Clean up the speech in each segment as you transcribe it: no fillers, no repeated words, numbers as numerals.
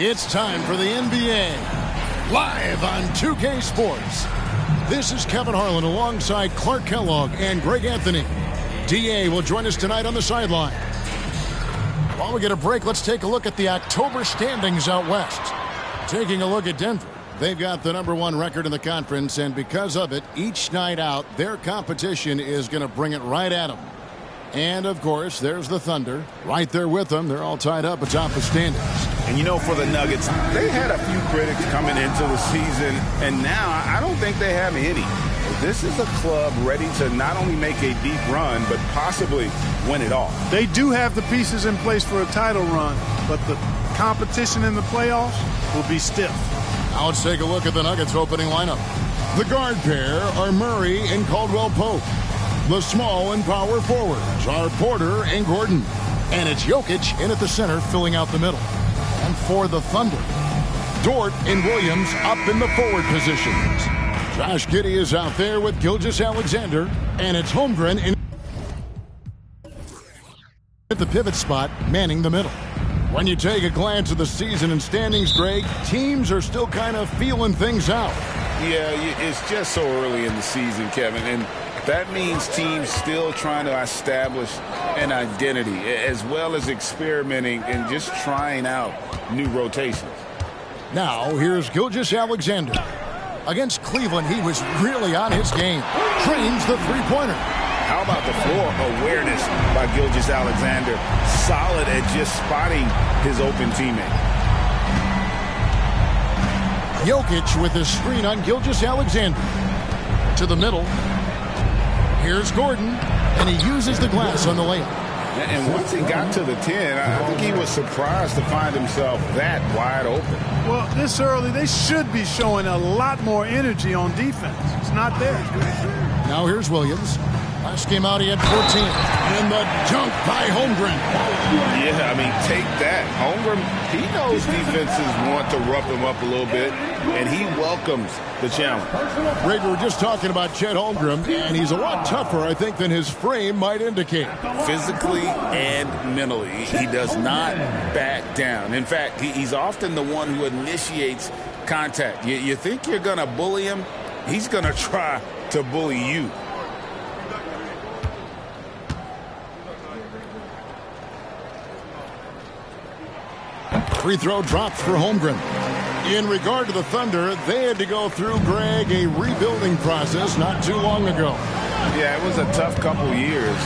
It's time for the NBA, live on 2K Sports. This is Kevin Harlan alongside Clark Kellogg and Greg Anthony. DA will join us tonight on the sideline. While we get a break, let's take a look at the October standings out west. Taking a look at Denver. They've got the #1 record in the conference, and because of it, each night out, their competition is going to bring it right at them. And, of course, there's the Thunder. Right there with them. They're all tied up atop the standings. And, you know, for the Nuggets, they had a few critics coming into the season, and now I don't think they have any. This is a club ready to not only make a deep run, but possibly win it all. They do have the pieces in place for a title run, but the competition in the playoffs will be stiff. Now let's take a look at the Nuggets opening lineup. The guard pair are Murray and Caldwell Pope. The small and power forwards are Porter and Gordon. And it's Jokic in at the center, filling out the middle. And for the Thunder, Dort and Williams up in the forward positions. Josh Giddey is out there with Gilgeous-Alexander. And it's Holmgren in at the pivot spot, manning the middle. When you take a glance at the season and standings, Greg, teams are still kind of feeling things out. Yeah, it's just so early in the season, Kevin, and that means teams still trying to establish an identity, as well as experimenting and just trying out new rotations. Now, here's Gilgeous-Alexander. Against Cleveland, he was really on his game. Drains the three-pointer. How about the floor awareness by Gilgeous-Alexander? Solid at just spotting his open teammate. Jokic with his screen on Gilgeous-Alexander. To the middle. Here's Gordon, and he uses the glass on the layup. And once he got to the 10, I think he was surprised to find himself that wide open. Well, this early, they should be showing a lot more energy on defense. It's not there. Now here's Williams. Last game out, he had 14. And the dunk by Holmgren. Yeah, I mean, take that. Holmgren, he knows defenses want to rough him up a little bit, and he welcomes the challenge. Greg, we were just talking about Chet Holmgren, and he's a lot tougher, I think, than his frame might indicate. Physically and mentally, he does not back down. In fact, he's often the one who initiates contact. You think you're going to bully him? He's going to try to bully you. Free throw drops for Holmgren. In regard to the Thunder, they had to go through, Greg, a rebuilding process not too long ago. Yeah, it was a tough couple years,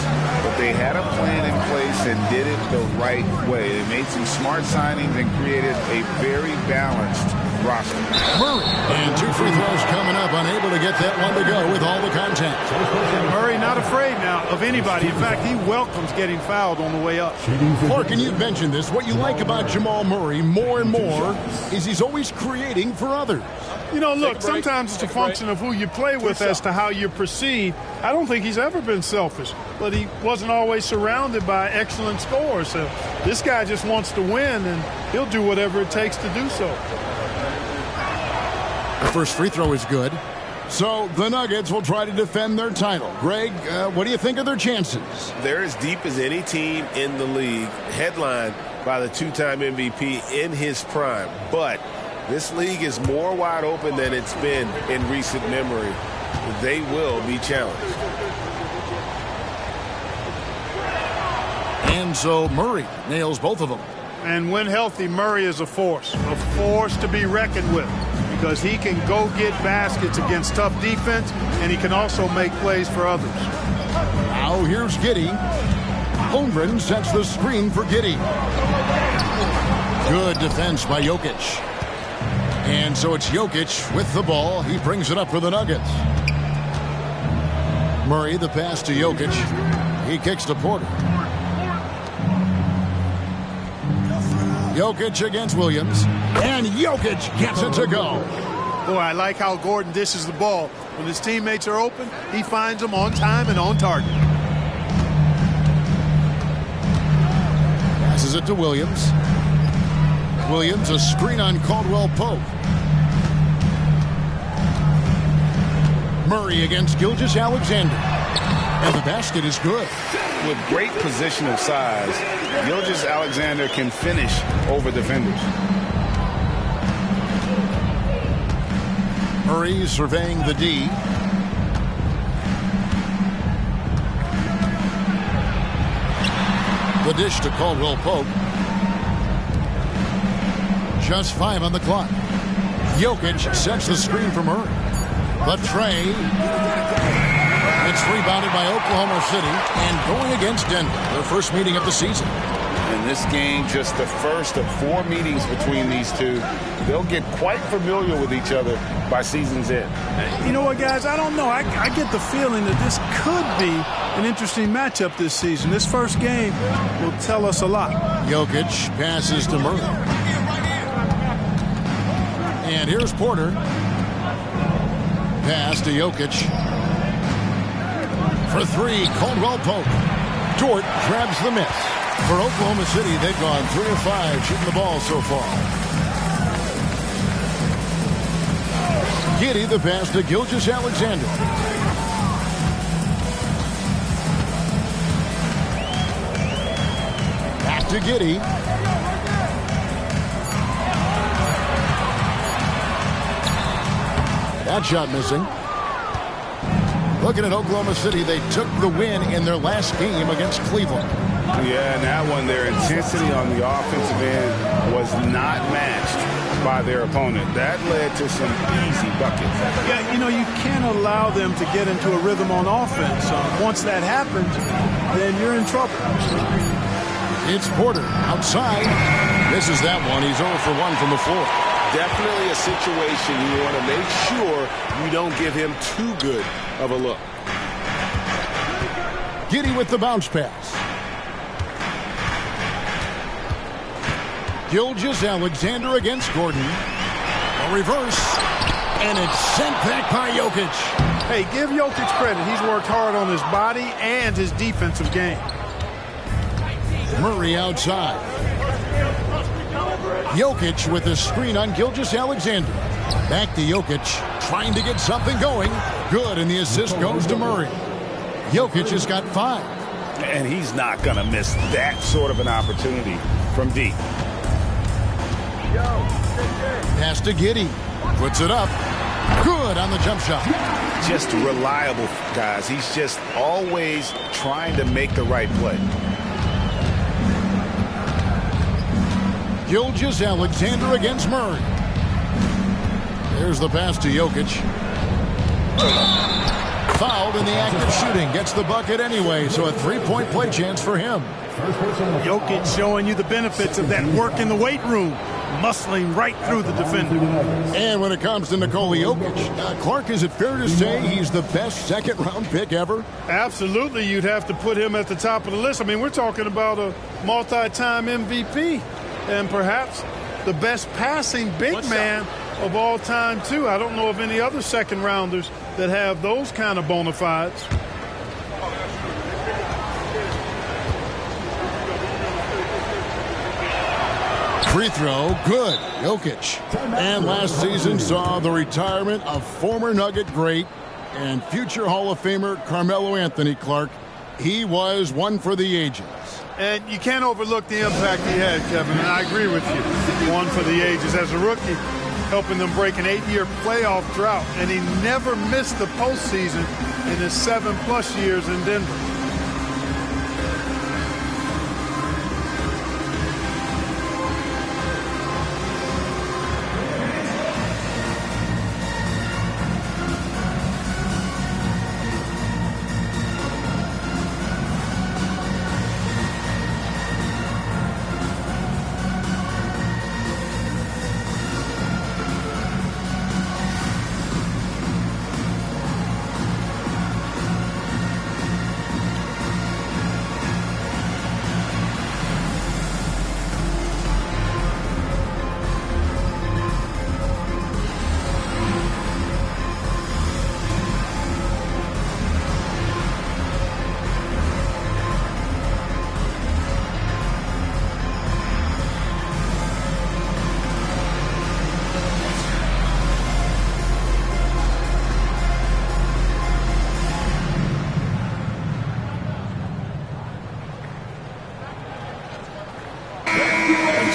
but they had a plan in place and did it the right way. They made some smart signings and created a very balanced roster. Murray, and 2 free throws coming up, unable to get that one to go with all the contact. Murray not afraid now of anybody. In fact, he welcomes getting fouled on the way up. Clark, and you've mentioned this, what you like about Jamal Murray more and more is he's always creating for others. You know, look, sometimes it's a function of who you play with as to how you're perceived. I don't think he's ever been selfish, but he wasn't always surrounded by excellent scorers. So this guy just wants to win, and he'll do whatever it takes to do so. The first free throw is good. So the Nuggets will try to defend their title. Greg, what do you think of their chances? They're as deep as any team in the league, headlined by the two-time MVP in his prime. But this league is more wide open than it's been in recent memory. They will be challenged. And so Murray nails both of them. And when healthy, Murray is a force to be reckoned with, because he can go get baskets against tough defense, and he can also make plays for others. Now here's Giddey. Holmgren sets the screen for Giddey. Good defense by Jokic. And so it's Jokic with the ball. He brings it up for the Nuggets. Murray, the pass to Jokic. He kicks to Porter. Jokic against Williams. And Jokic gets it to go. Boy, I like how Gordon dishes the ball. When his teammates are open, he finds them on time and on target. Passes it to Williams. Williams, a screen on Caldwell Pope. Murray against Gilgeous-Alexander. And the basket is good. With great positional size, Gilgeous-Alexander can finish over defenders. Murray surveying the D. The dish to Caldwell Pope. Just 5 on the clock. Jokic sets the screen for Murray. The tray. It's rebounded by Oklahoma City and going against Denver, their first meeting of the season. In this game, just the first of 4 meetings between these two. They'll get quite familiar with each other by season's end. You know what, guys? I don't know. I get the feeling that this could be an interesting matchup this season. This first game will tell us a lot. Jokic passes to Murray. And here's Porter. Pass to Jokic. For 3, Caldwell Pope. Dort grabs the miss. For Oklahoma City, they've gone 3 of 5 shooting the ball so far. Giddey the pass to Gilgeous-Alexander. Back to Giddey. That shot missing. Looking at Oklahoma City, they took the win in their last game against Cleveland. Yeah, and that one, their intensity on the offensive end was not matched by their opponent. That led to some easy buckets. Yeah, you know, you can't allow them to get into a rhythm on offense. Once that happens, then you're in trouble. It's Porter outside. Misses that one. He's 0 for 1 from the floor. Definitely a situation you want to make sure you don't give him too good of a look. Giddey with the bounce pass. Gilgeous-Alexander against Gordon. A reverse. And it's sent back by Jokic. Hey, give Jokic credit. He's worked hard on his body and his defensive game. Murray outside. Jokic with a screen on Gilgeous-Alexander. Back to Jokic, trying to get something going. Good, and the assist goes to Murray. Jokic has got 5. And he's not going to miss that sort of an opportunity from deep. Pass to Giddey. Puts it up. Good on the jump shot. Just reliable, guys. He's just always trying to make the right play. Gilgeous-Alexander against Murray. There's the pass to Jokic. Fouled in the act of shooting. Gets the bucket anyway, so a 3-point play chance for him. Jokic showing you the benefits of that work in the weight room. Muscling right through the defender. And when it comes to Nikola Jokic, Clark, is it fair to say he's the best second-round pick ever? Absolutely, you'd have to put him at the top of the list. I mean, we're talking about a multi-time MVP and perhaps the best passing big man of all time, too. I don't know of any other second-rounders that have those kind of bona fides. Free throw, good. Jokic. And last season saw the retirement of former Nugget great and future Hall of Famer Carmelo Anthony. Clark. He was one for the ages. And you can't overlook the impact he had, Kevin, and I agree with you. One for the ages. As a rookie, helping them break an 8-year playoff drought, and he never missed the postseason in his 7+ years in Denver.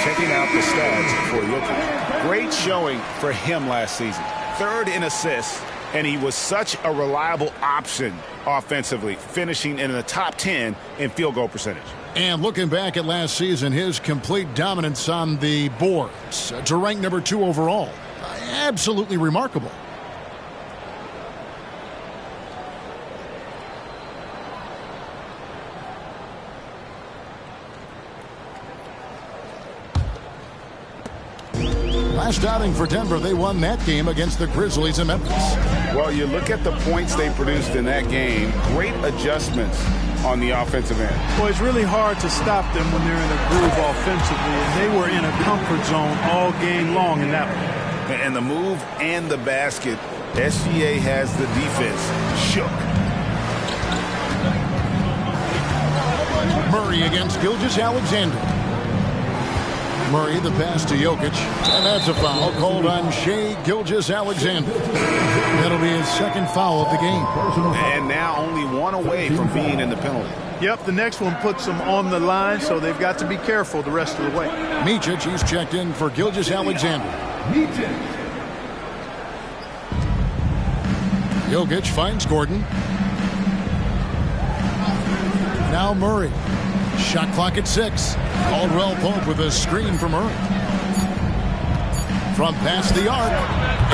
Checking out the stats for Jokic. Great showing for him last season. third in assists, and he was such a reliable option offensively, finishing in the top 10 in field goal percentage. And looking back at last season, his complete dominance on the boards to rank number 2 overall. Absolutely remarkable. Last outing for Denver, they won that game against the Grizzlies in Memphis. Well, you look at the points they produced in that game, great adjustments on the offensive end. Well, it's really hard to stop them when they're in a groove offensively, and they were in a comfort zone all game long in that one. And the move and the basket, SGA has the defense shook. Murray against Gilgeous-Alexander. Murray, the pass to Jokic, and that's a foul called on Shai Gilgeous-Alexander. That'll be his second foul of the game. And now only one away from being in the penalty. Yep, the next one puts them on the line, so they've got to be careful the rest of the way. Micic, he's checked in for Gilgeous-Alexander. Jokic finds Gordon. Now Murray. Shot clock at 6. Caldwell Pope with a screen for Murray. From past the arc.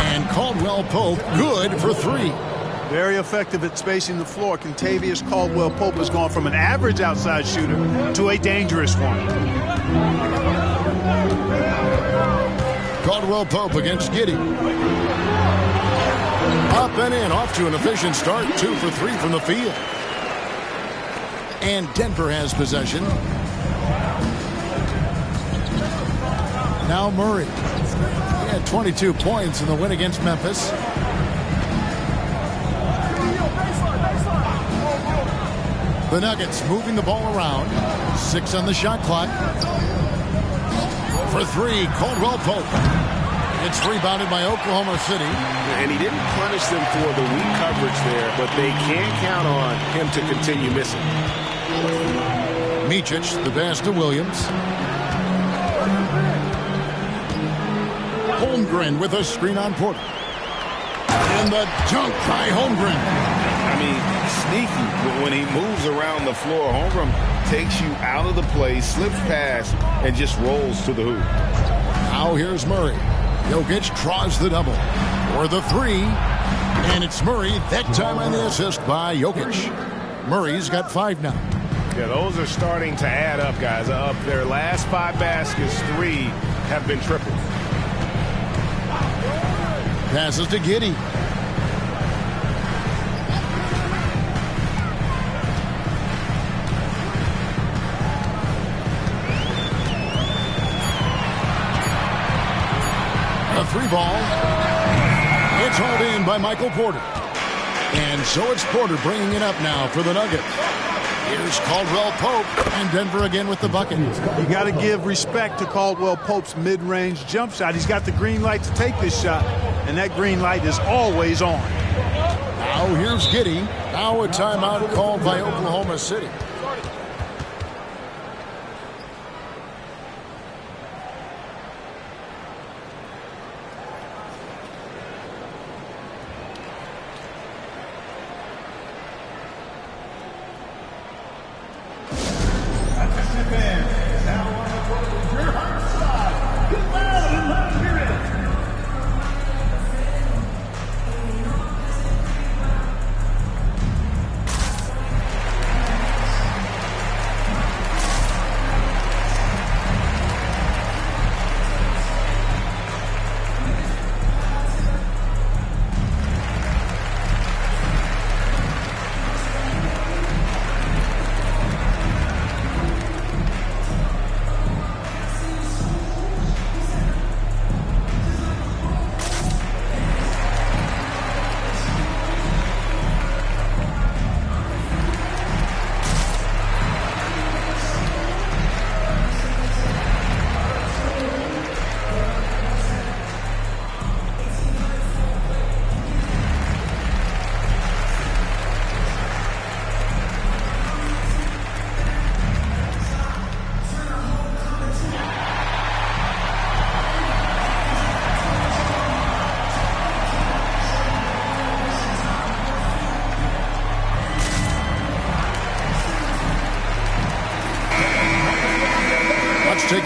And Caldwell Pope good for 3. Very effective at spacing the floor. Kentavious Caldwell Pope has gone from an average outside shooter to a dangerous one. Caldwell Pope against Giddey. Up and in, off to an efficient start. 2 for 3 from the field. And Denver has possession. Now Murray. He had 22 points in the win against Memphis. The Nuggets moving the ball around. 6 on the shot clock. For 3, Caldwell Pope. It's rebounded by Oklahoma City. And he didn't punish them for the weak coverage there, but they can count on him to continue missing. Micic, the pass to Williams. Holmgren with a screen on Porter. And the dunk by Holmgren. I mean, sneaky when he moves around the floor. Holmgren takes you out of the play, slips past, and just rolls to the hoop. Now here's Murray. Jokic draws the double. For the 3. And it's Murray, that time on the assist by Jokic. Murray's got 5 now. Yeah, those are starting to add up, guys. Up their last 5 baskets, 3 have been tripled. Passes to Giddey. A 3 ball. It's hauled in by Michael Porter. And so it's Porter bringing it up now for the Nuggets. Here's Caldwell Pope, and Denver again with the bucket. You got to give respect to Caldwell Pope's mid-range jump shot. He's got the green light to take this shot, and that green light is always on. Now here's Giddey. Now a timeout called by Oklahoma City.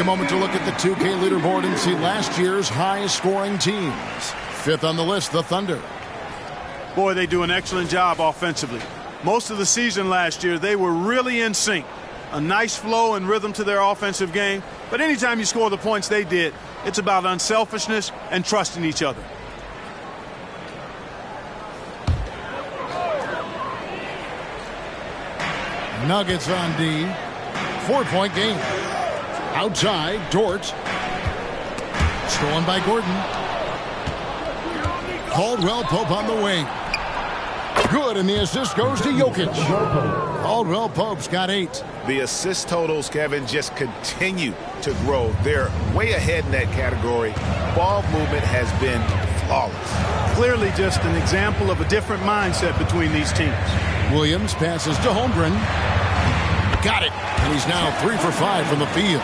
moment to look at the 2K leaderboard and see last year's high-scoring teams. Fifth on the list, the Thunder. Boy, they do an excellent job offensively. Most of the season last year, they were really in sync. A nice flow and rhythm to their offensive game. But anytime you score the points they did, it's about unselfishness and trusting each other. Nuggets on D. 4-point game. Outside, Dort. Stolen by Gordon. Caldwell Pope on the wing. Good, and the assist goes to Jokic. Caldwell Pope's got 8. The assist totals, Kevin, just continue to grow. They're way ahead in that category. Ball movement has been flawless. Clearly just an example of a different mindset between these teams. Williams passes to Holmgren. Got it. And he's now 3 for 5 from the field.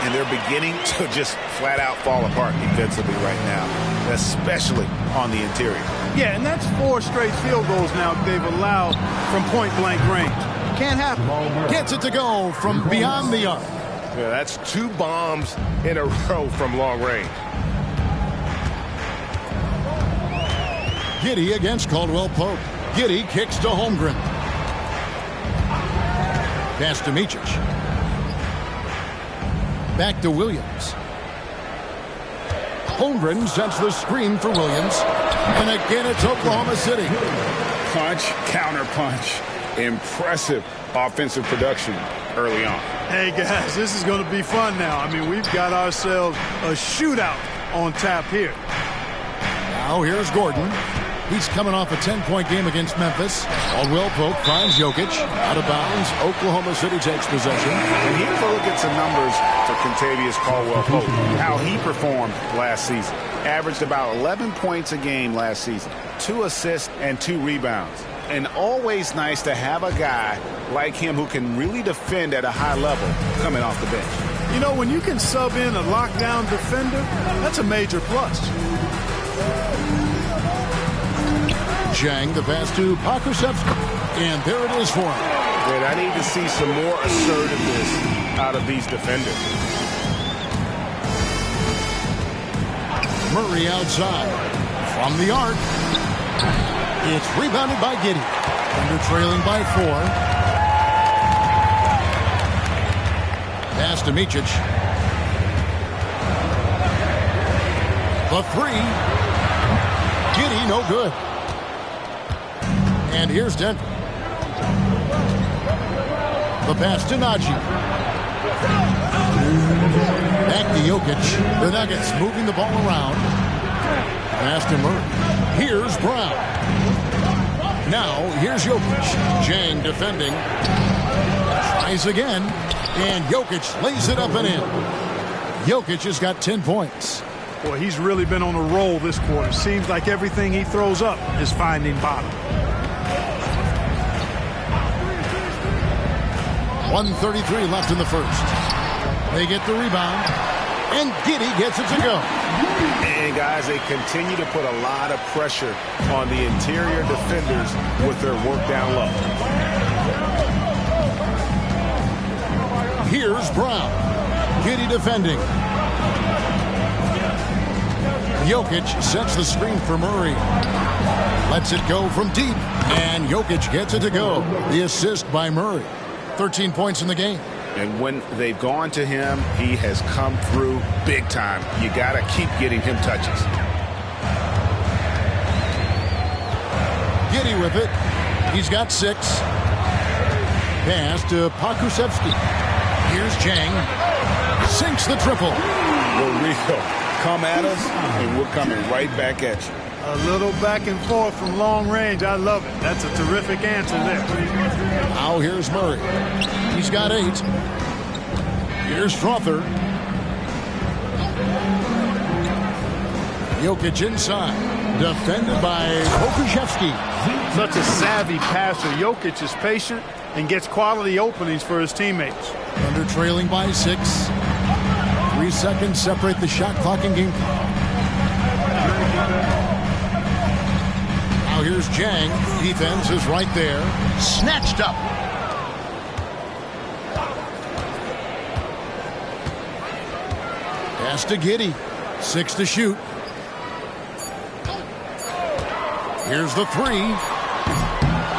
And they're beginning to just flat out fall apart defensively right now, especially on the interior. Yeah, and that's 4 straight field goals now they've allowed from point-blank range. Can't happen. Gets it to go from beyond the arc. Yeah, that's 2 bombs in a row from long range. Giddey against Caldwell Pope. Giddey kicks to Holmgren. Pass to Micic. Back to Williams. Holmgren sets the screen for Williams. And again, it's Oklahoma City. Punch, counter punch. Impressive offensive production early on. Hey, guys, this is going to be fun now. I mean, we've got ourselves a shootout on tap here. Now here's Gordon. He's coming off a 10-point game against Memphis. Caldwell Pope finds Jokic. Out of bounds. Oklahoma City takes possession. And here's a look at some numbers for Kentavious Caldwell Pope. How he performed last season. Averaged about 11 points a game last season. 2 assists and 2 rebounds. And always nice to have a guy like him who can really defend at a high level coming off the bench. You know, when you can sub in a lockdown defender, that's a major plus. Zhang, the pass to Pokusevski. And there it is for him. And I need to see some more assertiveness out of these defenders. Murray outside. From the arc. It's rebounded by Giddey. Thunder trailing by 4. Pass to Micic. The 3. Giddey, no good. And here's Denver. The pass to Nagy. Back to Jokic. The Nuggets moving the ball around. Pass to Murray. Here's Brown. Now, here's Jokic. Zhang defending. Tries again. And Jokic lays it up and in. Jokic has got 10 points. Boy, he's really been on a roll this quarter. Seems like everything he throws up is finding bottom. 1:33 left in the first. They get the rebound. And Giddey gets it to go. And, guys, they continue to put a lot of pressure on the interior defenders with their work down low. Here's Brown. Giddey defending. Jokic sets the screen for Murray. Lets it go from deep. And Jokic gets it to go. The assist by Murray. 13 points in the game. And when they've gone to him, he has come through big time. You got to keep getting him touches. Giddey with it. He's got 6. Pass to Pokusevski. Here's Zhang. Sinks the triple. For real. Come at us, and we're coming right back at you. A little back and forth from long range. I love it. That's a terrific answer there. Now here's Murray. He's got 8. Here's Strother. Jokic inside. Defended by Pokusevski. Such a savvy passer. Jokic is patient and gets quality openings for his teammates. Under trailing by 6. 3 seconds separate the shot clock and game clock. Now here's Zhang. Defense is right there. Snatched up. Pass to Giddey. 6 to shoot. Here's the 3.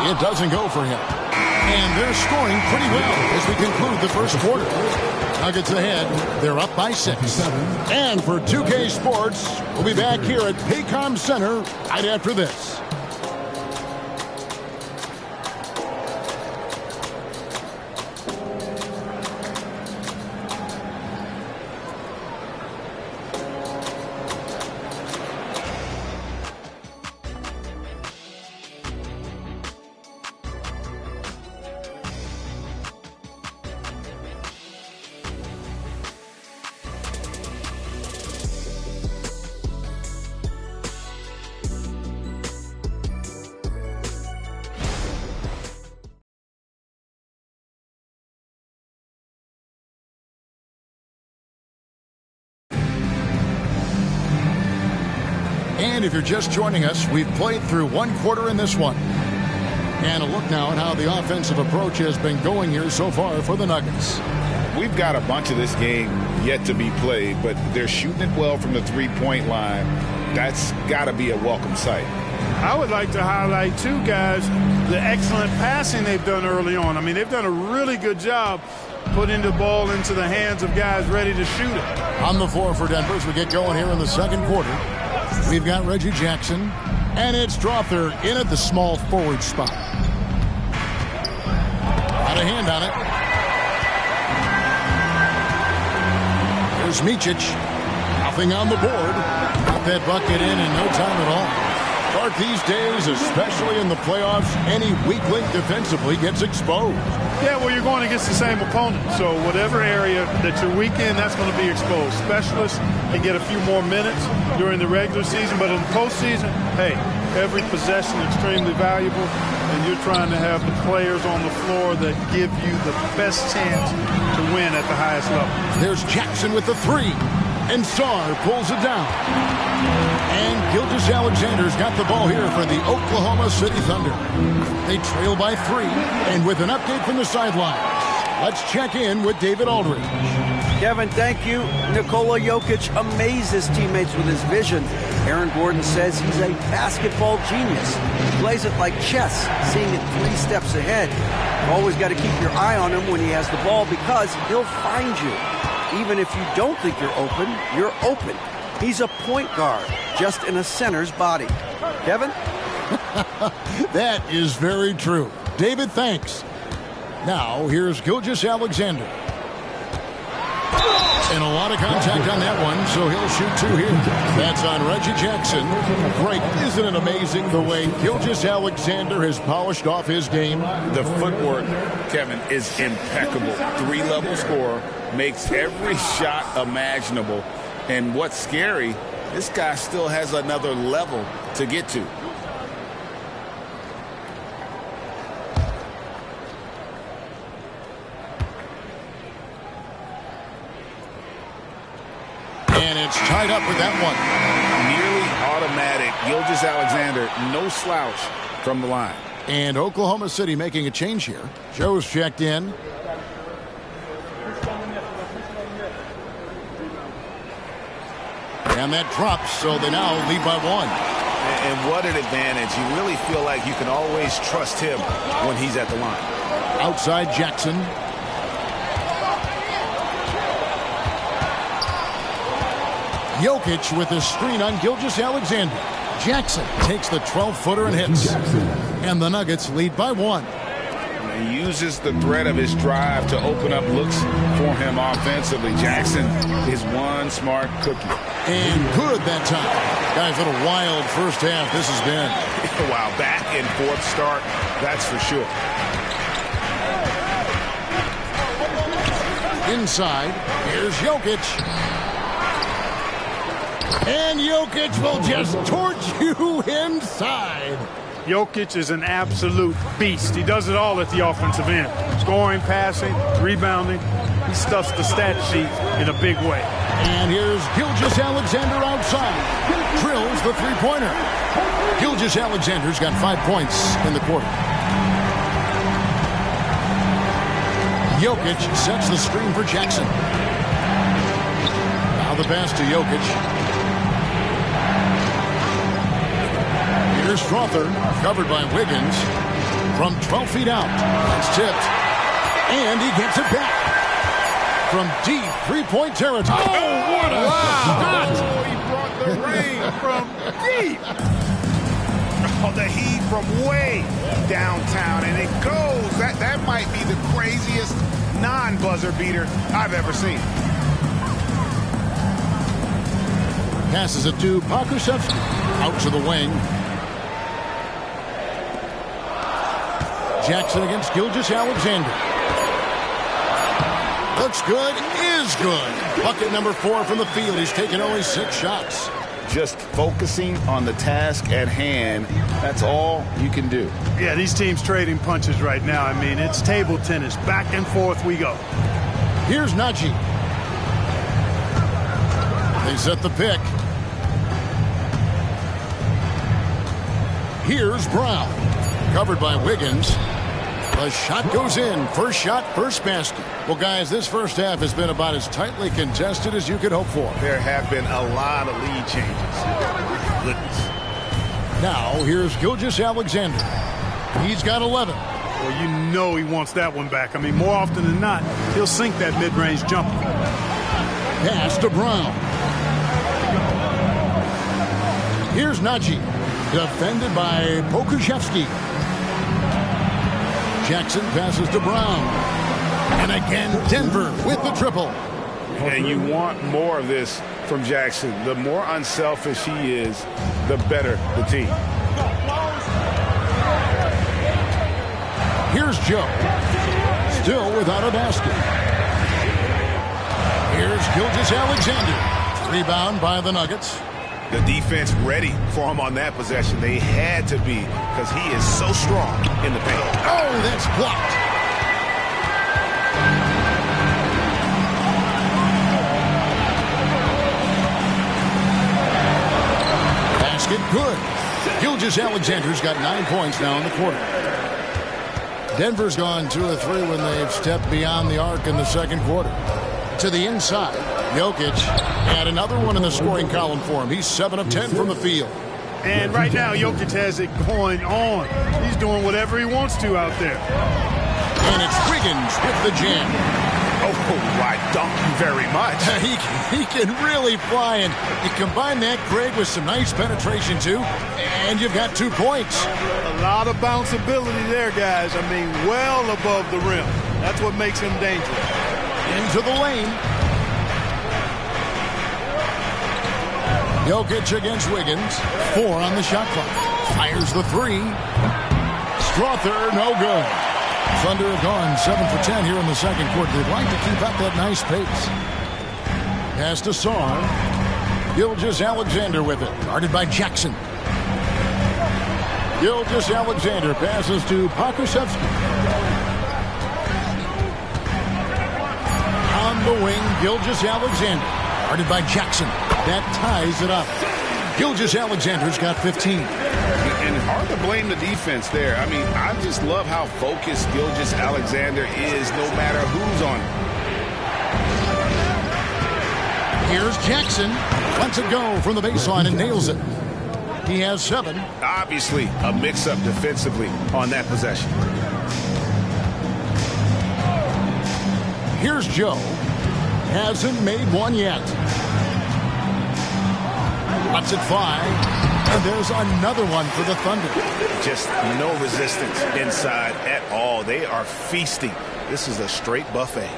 It doesn't go for him. And they're scoring pretty well as we conclude the first quarter. Nuggets ahead. They're up by 6. And for 2K Sports, we'll be back here at Paycom Center right after this. And if you're just joining us, we've played through one quarter in this one. And a look now at how the offensive approach has been going here so far for the Nuggets. We've got a bunch of this game yet to be played, but they're shooting it well from the three-point line. That's got to be a welcome sight. I would like to highlight, too, guys, the excellent passing they've done early on. I mean, they've done a really good job putting the ball into the hands of guys ready to shoot it. On the floor for Denver as we get going here in the second quarter. We've got Reggie Jackson, and it's Strawther in at the small forward spot. Got a hand on it. There's Micic. Nothing on the board. Got that bucket in no time at all. Clark, these days, especially in the playoffs, any weak link defensively gets exposed. Yeah, well, you're going against the same opponent. So whatever area that you're weak in, that's going to be exposed. Specialists can get a few more minutes during the regular season, but in the postseason, hey, every possession is extremely valuable, and you're trying to have the players on the floor that give you the best chance to win at the highest level. There's Jackson with the 3, and Sarr pulls it down. And Gilgeous-Alexander's got the ball here for the Oklahoma City Thunder. They trail by 3, and with an update from the sidelines, let's check in with David Aldridge. Kevin, thank you. Nikola Jokic amazes teammates with his vision. Aaron Gordon says he's a basketball genius. He plays it like chess, seeing it 3 steps ahead. You've always got to keep your eye on him when he has the ball because he'll find you. Even if you don't think you're open, you're open. He's a point guard, just in a center's body. Kevin? That is very true. David, thanks. Now, here's Gilgeous-Alexander. And a lot of contact on that one, so he'll shoot 2 here. That's on Reggie Jackson. Great. Isn't it amazing the way Gilgeous-Alexander has polished off his game? The footwork, Kevin, is impeccable. 3-level scorer, makes every shot imaginable. And what's scary, this guy still has another level to get to. And it's tied up with that one. Nearly automatic. Gilgeous-Alexander, no slouch from the line. And Oklahoma City making a change here. Joe's checked in. And that drops, so they now lead by 1. And what an advantage. You really feel like you can always trust him when he's at the line. Outside Jackson. Jokic with a screen on Gilgeous-Alexander. Jackson takes the 12-footer and hits. And the Nuggets lead by 1. He uses the threat of his drive to open up looks for him offensively. Jackson is one smart cookie. And good that time. Guys, what a wild first half this has been. Wow, back and forth start, that's for sure. Inside, here's Jokic. And Jokic will just torch you inside. Jokic is an absolute beast. He does it all at the offensive end. Scoring, passing, rebounding. He stuffs the stat sheet in a big way. And here's Gilgeous-Alexander outside. Drills the three-pointer. Gilgeous-Alexander's got 5 points in the quarter. Jokic sets the screen for Jackson. Now the pass to Jokic. Here's Strother, covered by Wiggins. From 12 feet out. It's tipped. And he gets it back. From deep three-point territory. Oh, what a shot! Oh, he brought the rain from deep. Oh, the heat from way downtown, and it goes. That might be the craziest non-buzzer beater I've ever seen. Passes it to Pokusevski. Out to the wing. Jackson against Gilgeous-Alexander. Looks good, is good. Bucket number 4 from the field. He's taken only 6 shots. Just focusing on the task at hand, that's all you can do. Yeah, these teams trading punches right now. I mean, it's table tennis. Back and forth we go. Here's Najee. They set the pick. Here's Brown. Covered by Wiggins. The shot goes in. First shot, first basket. Well, guys, this first half has been about as tightly contested as you could hope for. There have been a lot of lead changes. Goodness. Now, here's Gilgeous-Alexander. He's got 11. Well, you know he wants that one back. I mean, more often than not, he'll sink that mid-range jumper. Pass to Brown. Here's Najee. Defended by Pokusevski. Jackson passes to Brown. And again, Denver with the triple. And you want more of this from Jackson. The more unselfish he is, the better the team. Here's Joe. Still without a basket. Here's Gilgeous-Alexander. Rebound by the Nuggets. The defense ready for him on that possession. They had to be because he is so strong in the paint. Oh, that's blocked. Basket good. Gilgeous-Alexander's got 9 points now in the quarter. Denver's gone 2 of 3 when they've stepped beyond the arc in the second quarter. To the inside, Jokic had another one in the scoring column for him. He's 7 of 10 from the field. And right now, Jokic has it going on. He's doing whatever he wants to out there. And it's Wiggins with the jam. Oh, why, thank you very much. He can really fly, and you combine that, Greg, with some nice penetration, too, and you've got 2 points. A lot of bounceability there, guys. I mean, well above the rim. That's what makes him dangerous. Into the lane. Jokic against Wiggins. 4 on the shot clock. Fires the 3. Strother, no good. Thunder have gone 7 for 10 here in the second quarter. They'd like to keep up that nice pace. Pass to Sarr. Gilgeous-Alexander with it. Guarded by Jackson. Gilgeous-Alexander passes to Pokusevski. On the wing, Gilgeous-Alexander. Guarded by Jackson. That ties it up. Gilgeous-Alexander's got 15. And hard to blame the defense there. I mean, I just love how focused Gilgeous-Alexander is no matter who's on him. Here's Jackson. Lets it go from the baseline and nails it. He has 7. Obviously, a mix-up defensively on that possession. Here's Joe. Hasn't made one yet. Lets it fly. And there's another one for the Thunder. Just no resistance inside at all. They are feasting. This is a straight buffet.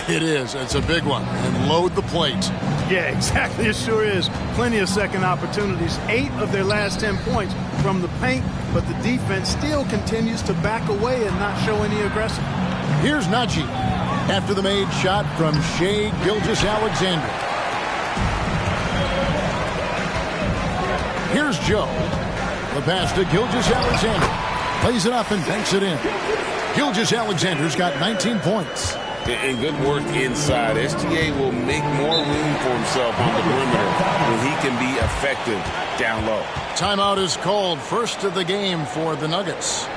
It is. It's a big one. And load the plate. Yeah, exactly. It sure is. Plenty of second opportunities. 8 of their last 10 points from the paint, but the defense still continues to back away and not show any aggression. Here's Najee. After the made shot from Shai Gilgeous-Alexander. Here's Joe. The pass to Gilgeous-Alexander. Plays it up and banks it in. Gilgeous-Alexander's got 19 points. And good work inside. SGA will make more room for himself on the perimeter when he can be effective down low. Timeout is called. First of the game for the Nuggets.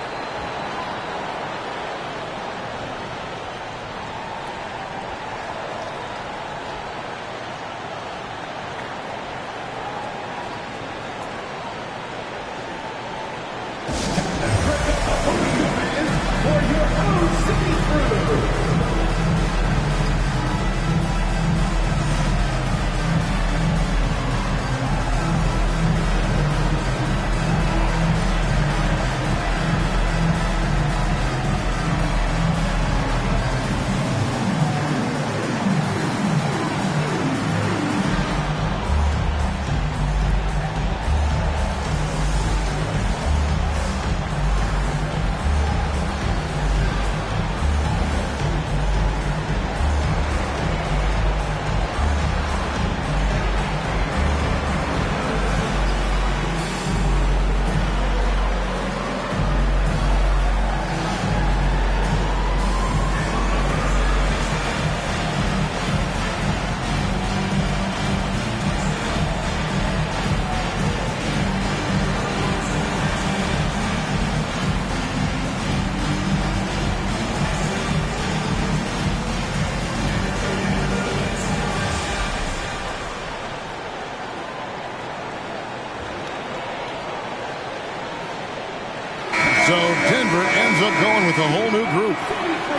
So Denver ends up going with a whole new group.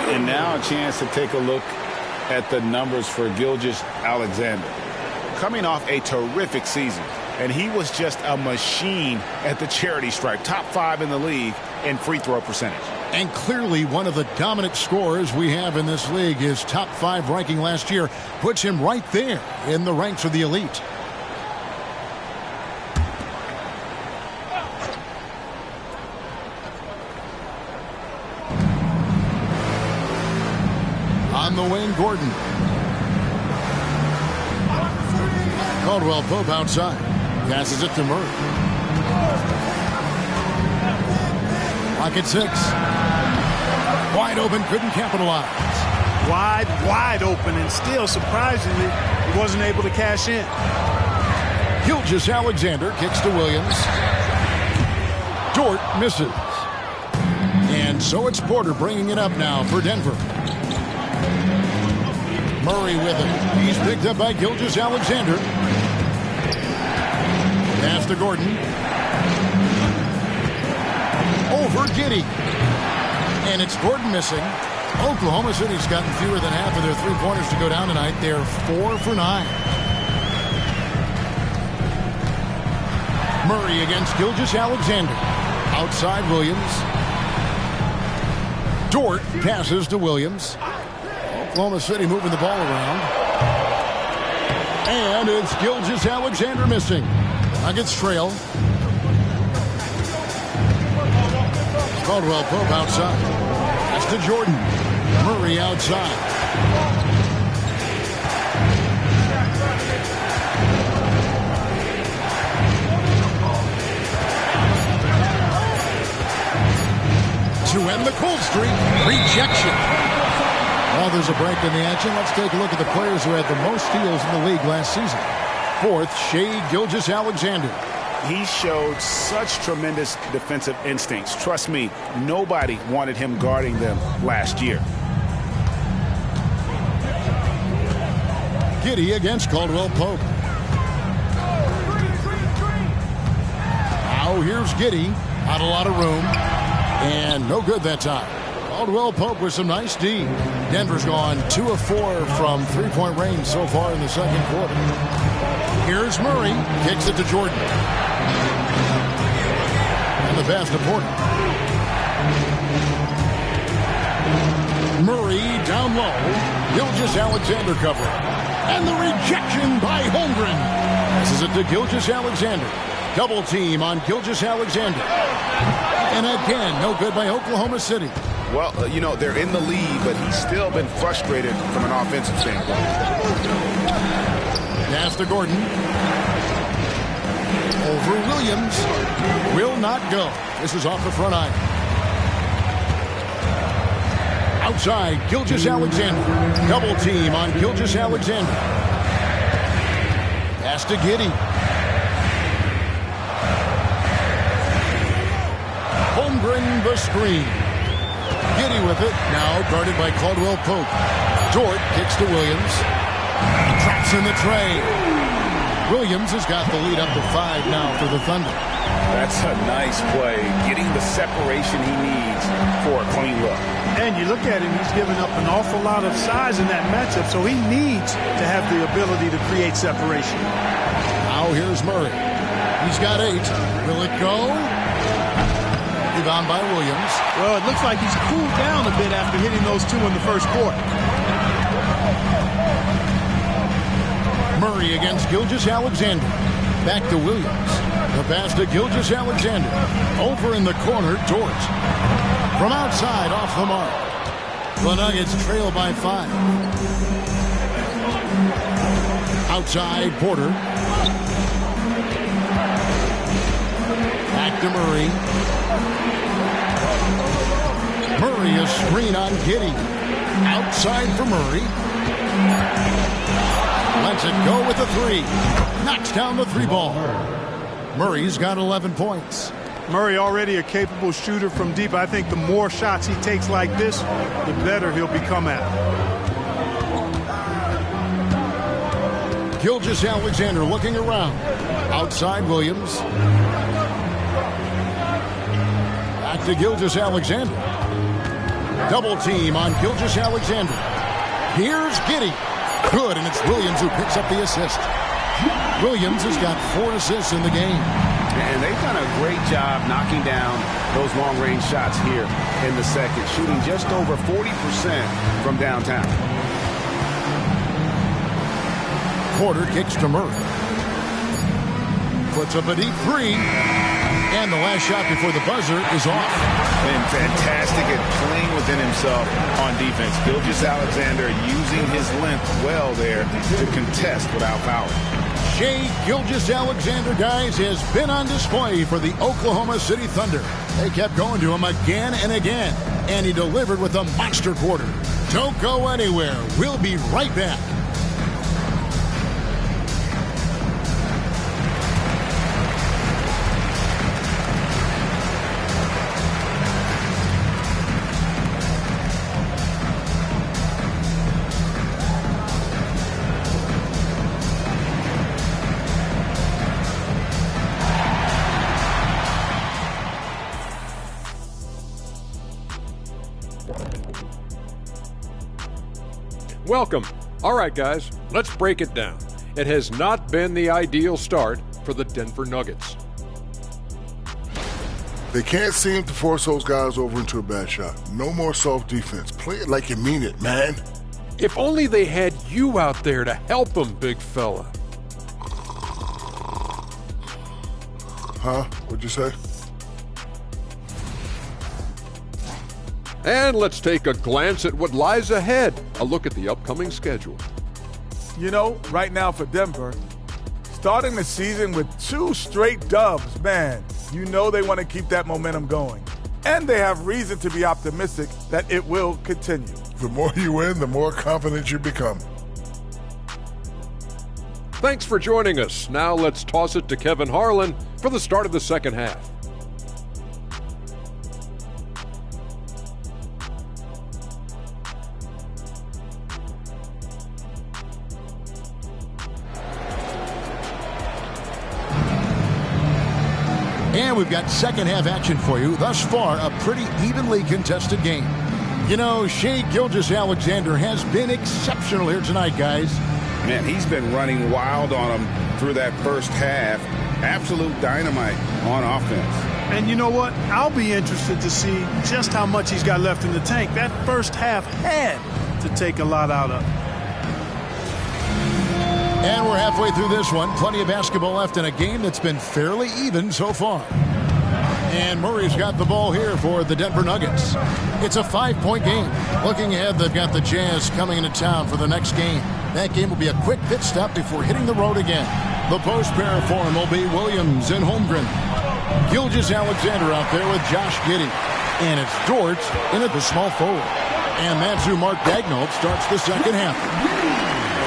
And now a chance to take a look at the numbers for Gilgeous-Alexander. Coming off a terrific season, and he was just a machine at the charity stripe. Top 5 in the league in free throw percentage. And clearly one of the dominant scorers we have in this league. His top 5 ranking last year puts him right there in the ranks of the elite. On the wing, Gordon. Caldwell Pope outside. Passes it to Murray. Clock at 6. Wide open, couldn't capitalize. Wide open, and still, surprisingly, he wasn't able to cash in. Gilgeous-Alexander kicks to Williams. Dort misses. And so it's Porter bringing it up now for Denver. Murray with it. He's picked up by Gilgeous-Alexander. Pass to Gordon. Over Giddey. And it's Gordon missing. Oklahoma City's gotten fewer than half of their three-pointers to go down tonight. They're 4 for 9. Murray against Gilgeous-Alexander. Outside Williams. Dort passes to Williams. Oklahoma City moving the ball around. And it's Gilgeous-Alexander missing. Nuggets trail. Caldwell Pope outside. That's to Jordan. Murray outside. To end the cold streak, rejection. Well, there's a break in the action. Let's take a look at the players who had the most steals in the league last season. 4th, Shai Gilgeous-Alexander. He showed such tremendous defensive instincts. Trust me, nobody wanted him guarding them last year. Giddey against Caldwell Pope. Now here's Giddey. Not a lot of room. And no good that time. Caldwell Pope with some nice D. Denver's gone 2 of 4 from three-point range so far in the second quarter. Here's Murray. Kicks it to Jordan. And the pass to Porter. Murray down low. Gilgeous-Alexander covering. And the rejection by Holmgren. Passes it to Gilgeous-Alexander. Double team on Gilgeous-Alexander. And again, no good by Oklahoma City. Well, you know, they're in the lead, but he's still been frustrated from an offensive standpoint. Pass to Gordon. Over Williams. Will not go. This is off the front iron. Outside, Gilgeous-Alexander. Double team on Gilgeous-Alexander. Pass to Giddey. Holmgren the screen. Giddey with it. Now guarded by Caldwell Pope. Dort kicks to Williams. Traps in the tray. Williams has got the lead up to 5 now for the Thunder. That's a nice play. Getting the separation he needs for a clean look. And you look at him, he's given up an awful lot of size in that matchup, so he needs to have the ability to create separation. Now here's Murray. He's got 8. Will it go? Rebound by Williams. Well, it looks like he's cooled down a bit after hitting those 2 in the first quarter. Murray against Gilgeous-Alexander. Back to Williams. The pass to Gilgeous-Alexander. Over in the corner, Dort. From outside, off the mark. The Nuggets trail by 5. Outside, Porter. Back to Murray. Murray, a screen on Giddey. Outside for Murray. Lets it go with the 3. Knocks down the 3 ball. Murray's got 11 points. Murray already a capable shooter from deep. I think the more shots he takes like this, the better he'll become at it. Gilgeous-Alexander looking around. Outside Williams. Back back to Gilgeous-Alexander. Double team on Gilgeous-Alexander. Here's Giddey. Good, and it's Williams who picks up the assist. Williams has got 4 assists in the game. And they've done a great job knocking down those long-range shots here in the second, shooting just over 40% from downtown. Porter kicks to Murray. Puts up a deep 3. And the last shot before the buzzer is off. Been fantastic at playing within himself on defense. Gilgeous-Alexander using his length well there to contest without fouling. Shai Gilgeous-Alexander, guys, has been on display for the Oklahoma City Thunder. They kept going to him again and again, and he delivered with a monster quarter. Don't go anywhere. We'll be right back. Welcome. All right, guys, let's break it down. It has not been the ideal start for the Denver Nuggets. They can't seem to force those guys over into a bad shot. No more soft defense. Play it like you mean it, man. If only they had you out there to help them, big fella. Huh? What'd you say? And let's take a glance at what lies ahead. A look at the upcoming schedule. You know, right now for Denver, starting the season with 2 straight dubs, man, you know they want to keep that momentum going. And they have reason to be optimistic that it will continue. The more you win, the more confident you become. Thanks for joining us. Now let's toss it to Kevin Harlan for the start of the second half. And we've got second half action for you. Thus far, a pretty evenly contested game. You know, Shai Gilgeous-Alexander has been exceptional here tonight, guys. Man, he's been running wild on them through that first half. Absolute dynamite on offense. And you know what? I'll be interested to see just how much he's got left in the tank. That first half had to take a lot out of. And we're halfway through this one. Plenty of basketball left in a game that's been fairly even so far. And Murray's got the ball here for the Denver Nuggets. It's a 5-point game. Looking ahead, they've got the Jazz coming into town for the next game. That game will be a quick pit stop before hitting the road again. The post pair for him will be Williams and Holmgren. Gilgeous-Alexander out there with Josh Giddey. And it's Dort in at the small forward. And that's who Mark Daigneault starts the second half.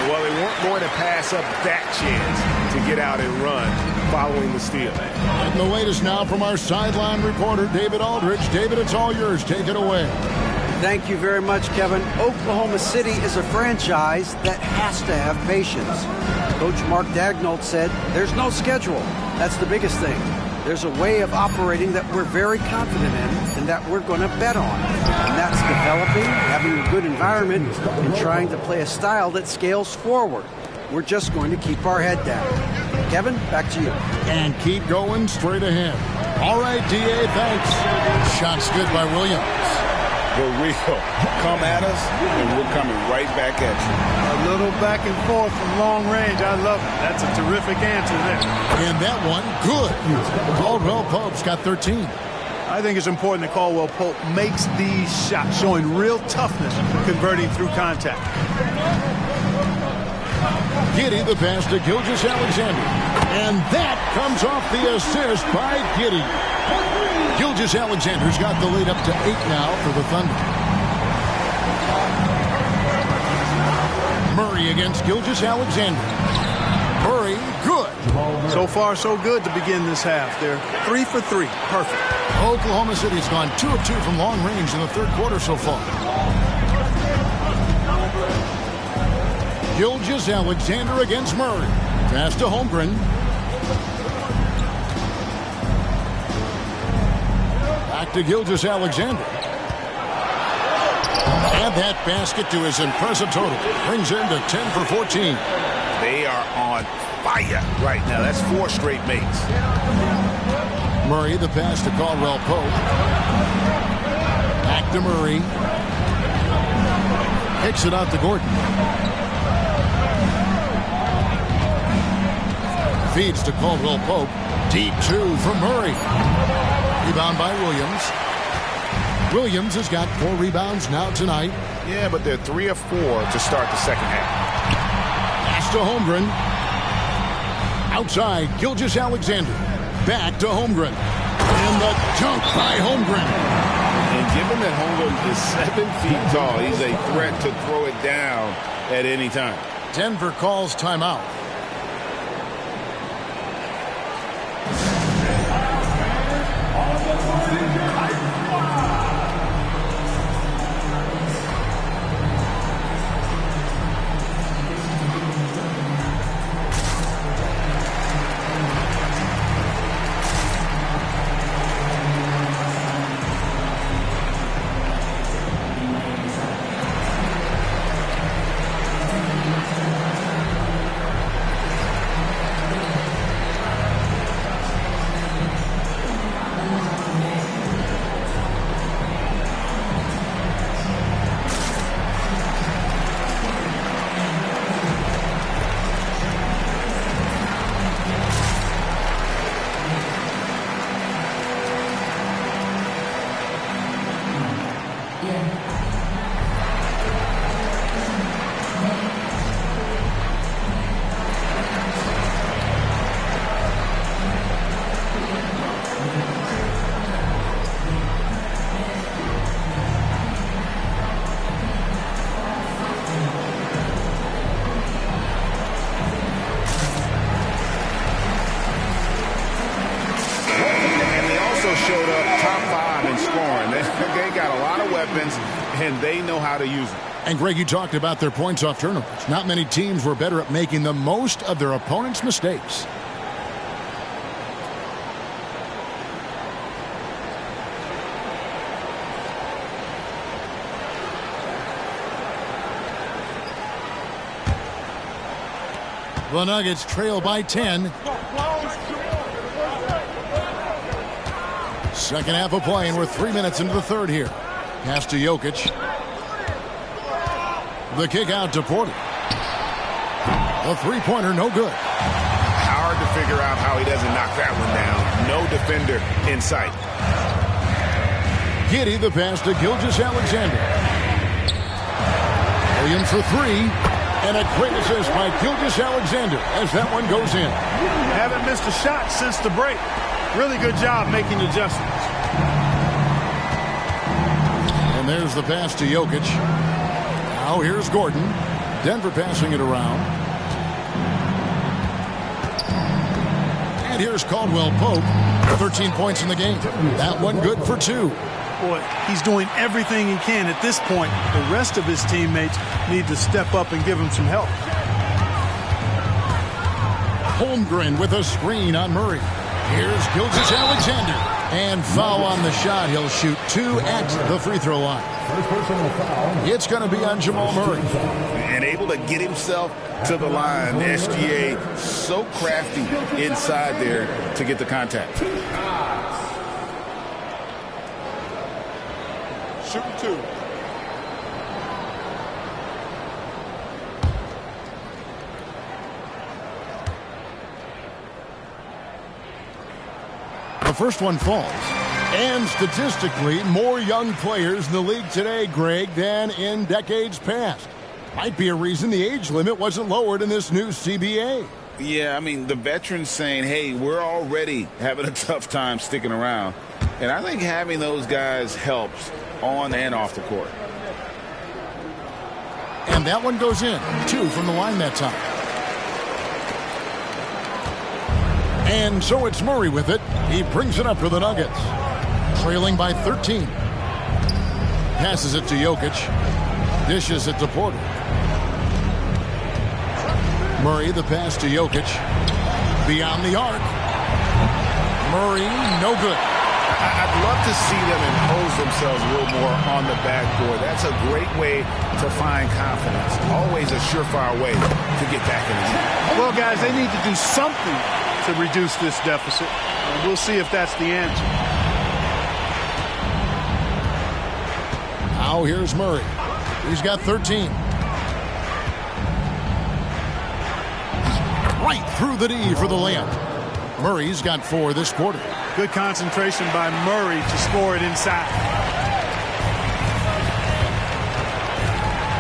Well, they weren't going to pass up that chance to get out and run following the steal. And the latest now from our sideline reporter, David Aldridge. David, it's all yours. Take it away. Thank you very much, Kevin. Oklahoma City is a franchise that has to have patience. Coach Mark Daigneault said, there's no schedule. That's the biggest thing. There's a way of operating that we're very confident in and that we're going to bet on. And that's developing, having a good environment, and trying to play a style that scales forward. We're just going to keep our head down. Kevin, back to you. And keep going straight ahead. All right, D.A., thanks. Shots good by Williams. The real come at us, and we're coming right back at you. A little back and forth from long range. I love it. That's a terrific answer there. And that one, good. Caldwell Pope's got 13. I think it's important that Caldwell Pope makes these shots, showing real toughness, converting through contact. Giddey the pass to Gilgeous-Alexander. And that comes off the assist by Giddey. Gilgeous-Alexander's got the lead up to 8 now for the Thunder. Murray against Gilgeous-Alexander. Murray, good. So far, so good to begin this half. They're 3 for 3. Perfect. Oklahoma City's gone 2 of 2 from long range in the third quarter so far. Gilgeous-Alexander against Murray. Pass to Holmgren. Back to Gilgeous-Alexander. And that basket to his impressive total. Brings him to 10 for 14. They are on fire right now. That's 4 straight makes. Murray, the pass to Caldwell Pope. Back to Murray. Kicks it out to Gordon. Feeds to Caldwell Pope. Deep 2 from Murray. Rebound by Williams. Williams has got 4 rebounds now tonight. Yeah, but they're 3 or 4 to start the second half. Pass to Holmgren. Outside, Gilgeous-Alexander. Back to Holmgren. And the dunk by Holmgren. And given that Holmgren is 7 feet tall, he's a threat to throw it down at any time. Denver calls timeout. Showed up top 5 in scoring. They got a lot of weapons, and they know how to use them. And Greg, you talked about their points off turnovers. Not many teams were better at making the most of their opponent's mistakes. The Nuggets trail by 10. Second half of play, and we're 3 minutes into the third here. Pass to Jokic. The kick out to Porter. The three-pointer, no good. Hard to figure out how he doesn't knock that one down. No defender in sight. Giddey, the pass to Gilgeous-Alexander. Williams for 3. And a great assist by Gilgeous-Alexander as that one goes in. Haven't missed a shot since the break. Really good job making adjustments. And there's the pass to Jokic. Now here's Gordon. Denver passing it around. And here's Caldwell Pope. 13 points in the game. That one good for 2. Boy, he's doing everything he can at this point. The rest of his teammates need to step up and give him some help. Holmgren with a screen on Murray. Here's Gilgeous-Alexander. And foul on the shot. He'll shoot 2 at the free throw line. It's going to be on Jamal Murray. And able to get himself to the line. SGA so crafty inside there to get the contact. Shooting 2. The first one falls. And statistically, more young players in the league today, Greg, than in decades past. Might be a reason the age limit wasn't lowered in this new CBA. Yeah, I mean, the veterans saying, hey, we're already having a tough time sticking around. And I think having those guys helps on and off the court. And that one goes in. 2 from the line that time. And so it's Murray with it. He brings it up for the Nuggets. Trailing by 13. Passes it to Jokic. Dishes it to Porter. Murray, the pass to Jokic. Beyond the arc. Murray, no good. I'd love to see them impose themselves a little more on the backboard. That's a great way to find confidence. Always a surefire way to get back in the game. Well, guys, they need to do something to reduce this deficit. And we'll see if that's the answer. Now here's Murray. He's got 13. Right through the D for the layup. Murray's got 4 this quarter. Good concentration by Murray to score it inside.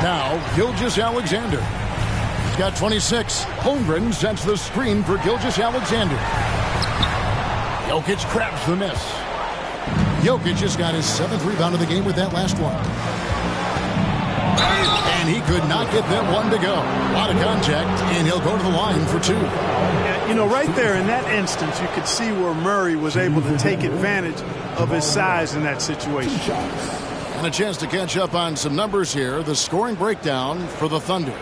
Now, Gilgeous-Alexander. He's got 26. Holmgren sets the screen for Gilgeous-Alexander. Jokic crabs the miss. Jokic just got his 7th rebound of the game with that last one. And he could not get that one to go. A lot of contact, and he'll go to the line for 2. Yeah, you know, right there in that instance, you could see where Murray was able to take advantage of his size in that situation. And a chance to catch up on some numbers here. The scoring breakdown for the Thunder.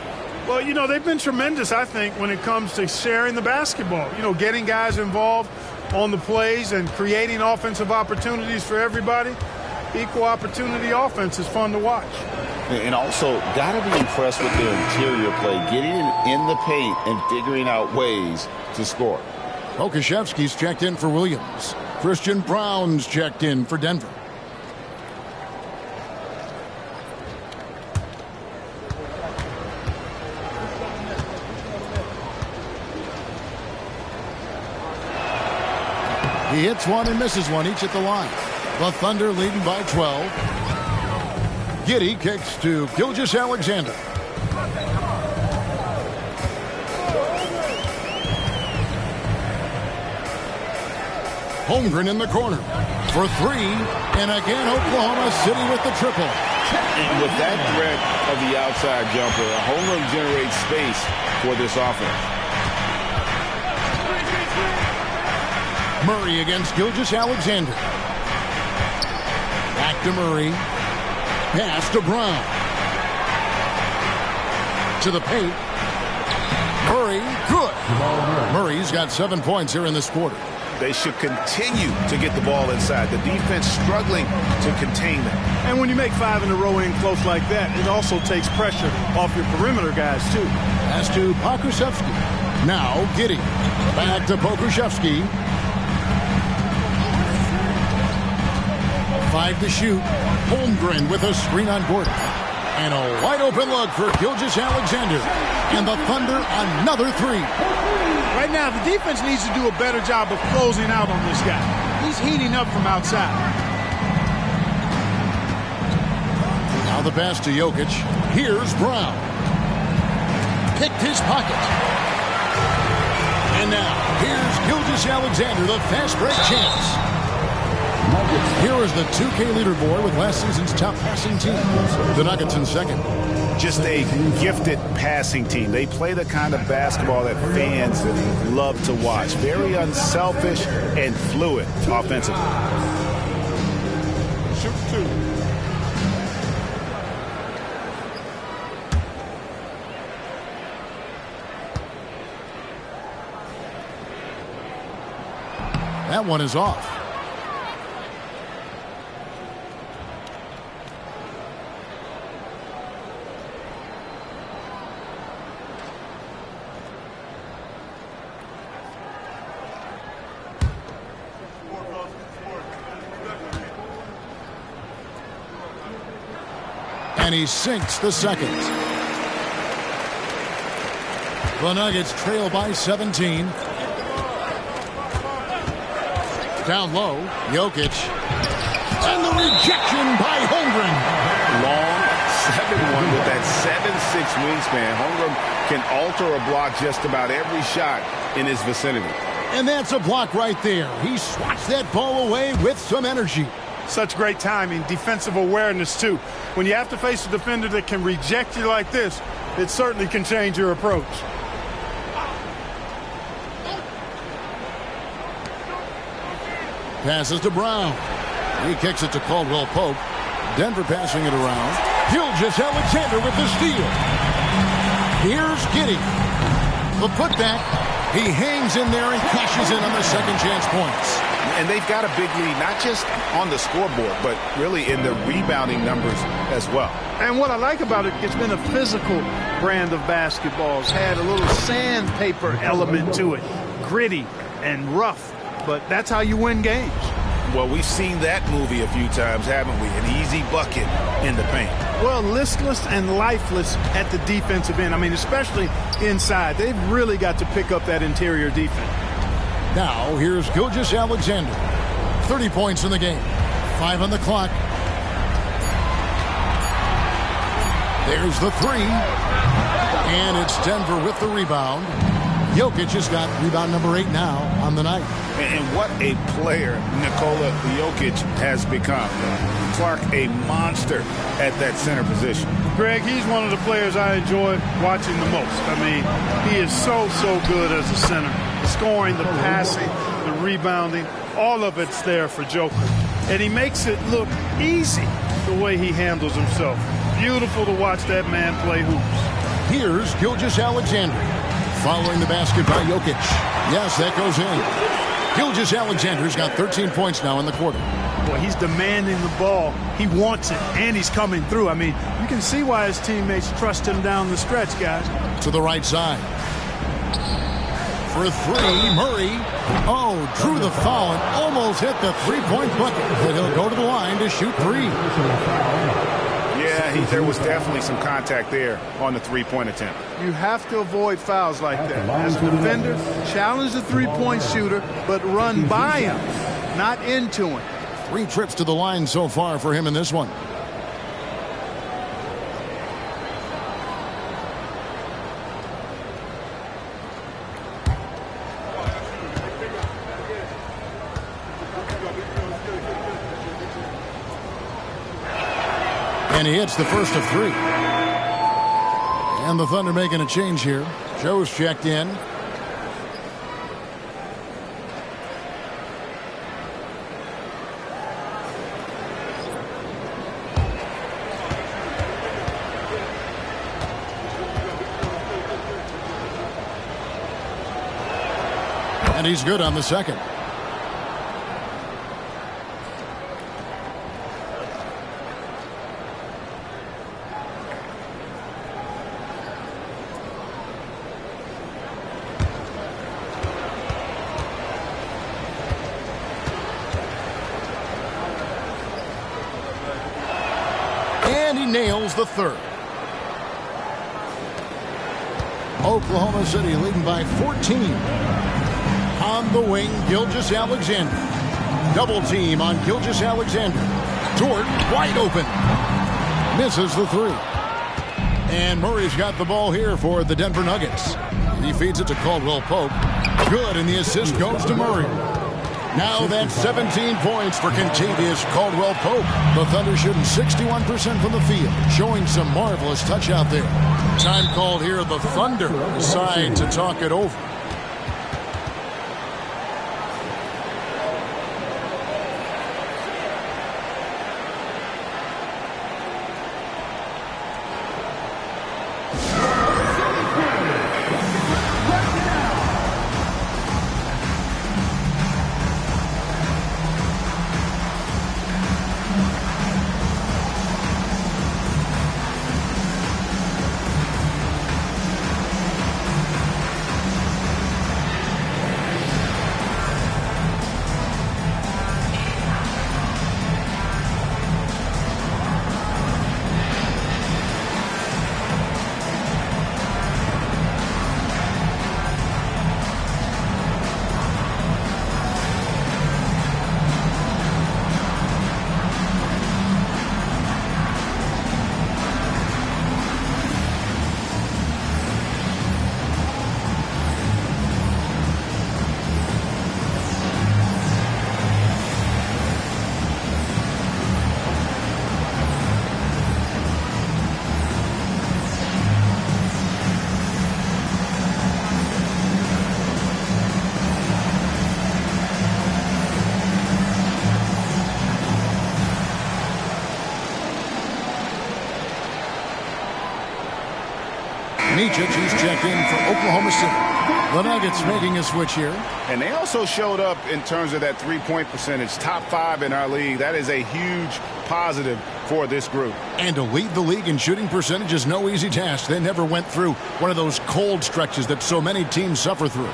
Well, you know, they've been tremendous, I think, when it comes to sharing the basketball. You know, getting guys involved on the plays and creating offensive opportunities for everybody. Equal opportunity offense is fun to watch. And also, got to be impressed with their interior play, getting in the paint and figuring out ways to score. Pokusevski's checked in for Williams. Christian Brown's checked in for Denver. He hits one and misses one, each at the line. The Thunder leading by 12. Giddey kicks to Gilgeous-Alexander. Holmgren in the corner for 3. And again, Oklahoma City with the triple. And with that threat of the outside jumper, Holmgren generates space for this offense. Murray against Gilgeous-Alexander. Back to Murray. Pass to Brown. To the paint. Murray, good. Murray's got 7 points here in this quarter. They should continue to get the ball inside. The defense struggling to contain them. And when you make 5 in a row in close like that, it also takes pressure off your perimeter guys, too. Pass to Pokusevski. Now Giddey. Back to Pokusevski. 5 to shoot. Holmgren with a screen on Gordon. And a wide open look for Gilgeous-Alexander. And the Thunder another 3. Right now, the defense needs to do a better job of closing out on this guy. He's heating up from outside. Now the pass to Jokic. Here's Brown. Picked his pocket. And now, here's Gilgeous-Alexander, the fast break chance. Here is the 2K leaderboard with last season's top passing team. The Nuggets in second. Just a gifted passing team. They play the kind of basketball that fans love to watch. Very unselfish and fluid offensively. Shoot 2. That one is off. And he sinks the second. The Nuggets trail by 17. Down low, Jokic. And the rejection by Holmgren. Long 7-1 with that 7'6" wingspan. Holmgren can alter a block just about every shot in his vicinity. And that's a block right there. He swats that ball away with some energy. Such great timing, defensive awareness, too. When you have to face a defender that can reject you like this, it certainly can change your approach. Passes to Brown. He kicks it to Caldwell Pope. Denver passing it around. Gilgeous-Alexander with the steal. Here's Giddey. The putback. He hangs in there and cashes in on the second chance points. And they've got a big lead, not just on the scoreboard, but really in the rebounding numbers as well. And what I like about it, it's been a physical brand of basketball. It's had a little sandpaper element to it, gritty and rough, but that's how you win games. Well, we've seen that movie a few times, haven't we? An easy bucket in the paint. Well, listless and lifeless at the defensive end. I mean, especially inside. They've really got to pick up that interior defense. Now, here's Gilgeous-Alexander. 30 points in the game. 5 on the clock. There's the three. And it's Denver with the rebound. Jokic has got rebound number 8 now on the night. And what a player Nikola Jokic has become. Clark, a monster at that center position. Greg, he's one of the players I enjoy watching the most. I mean, he is so good as a center. The scoring, the passing, the rebounding, all of it's there for Joker. And he makes it look easy the way he handles himself. Beautiful to watch that man play hoops. Here's Gilgeous-Alexander. Following the basket by Jokic. Yes, that goes in. Gilgeous-Alexander's got 13 points now in the quarter. Boy, he's demanding the ball. He wants it, and he's coming through. I mean, you can see why his teammates trust him down the stretch, guys. To the right side. For three, Murray. Oh, drew the foul and almost hit the three-point bucket. But he'll go to the line to shoot 3. Yeah, there was definitely some contact there on the three-point attempt. You have to avoid fouls like that. As a defender, challenge the three-point shooter, but run by him, not into him. 3 trips to the line so far for him in this one. And he hits the first of 3. And the Thunder making a change here. Joe's checked in. And he's good on the second. And he nails the third. Oklahoma City leading by 14. On the wing, Gilgeous-Alexander. Double team on Gilgeous-Alexander. Dort wide open. Misses the 3. And Murray's got the ball here for the Denver Nuggets. He feeds it to Caldwell Pope. Good, and the assist goes to Murray. Now that's 17 points for Kentavious Caldwell Pope. The Thunder shooting 61% from the field, showing some marvelous touch out there. Time called here. The Thunder decide to talk it over. Micic, he's checked in for Oklahoma City. The Nuggets making a switch here. And they also showed up in terms of that three-point percentage. Top 5 in our league. That is a huge positive for this group. And to lead the league in shooting percentage is no easy task. They never went through one of those cold stretches that so many teams suffer through.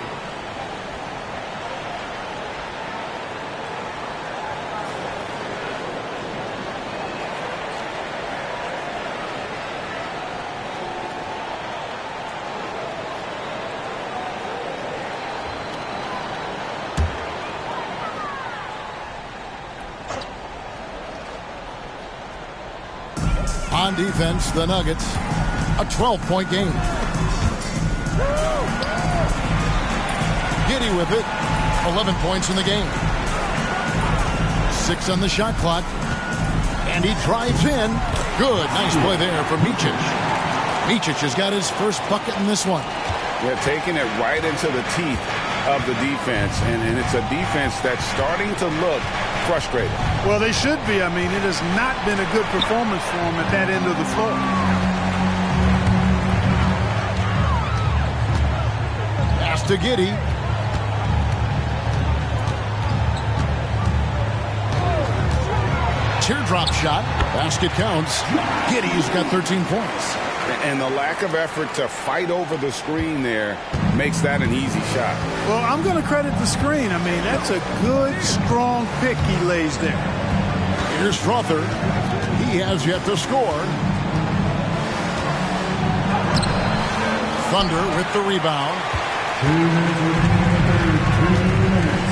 On defense, the Nuggets, a 12-point game. Giddey with it, 11 points in the game. 6 on the shot clock. And he drives in. Good, nice play there from Micic. Micic has got his first bucket in this one. They're taking it right into the teeth of the defense, and it's a defense that's starting to look frustrated. Well, they should be. I mean, it has not been a good performance for them at that end of the floor. Pass to Giddey. Teardrop shot. Basket counts. Giddey's got 13 points. And the lack of effort to fight over the screen there makes that an easy shot. Well, I'm going to credit the screen. I mean, that's a good, strong pick he lays there. Here's Strother. He has yet to score. Thunder with the rebound.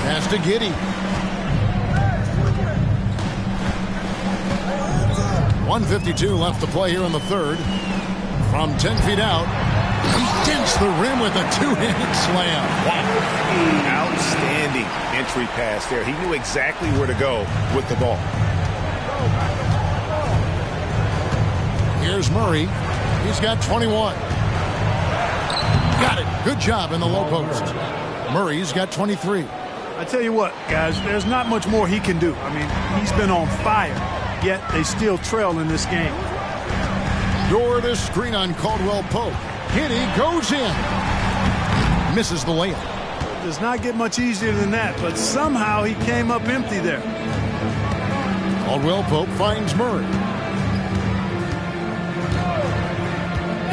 Pass to Giddey. 1:52 left to play here in the third. From 10 feet out, he dents the rim with a two-handed slam. Wow. Outstanding entry pass there. He knew exactly where to go with the ball. Here's Murray. He's got 21. Got it. Good job in the low post. Murray's got 23. I tell you what, guys, there's not much more he can do. I mean, he's been on fire, yet they still trail in this game. Door the screen on Caldwell Pope. Giddey goes in. Misses the layup. Does not get much easier than that, but somehow he came up empty there. Caldwell Pope finds Murray.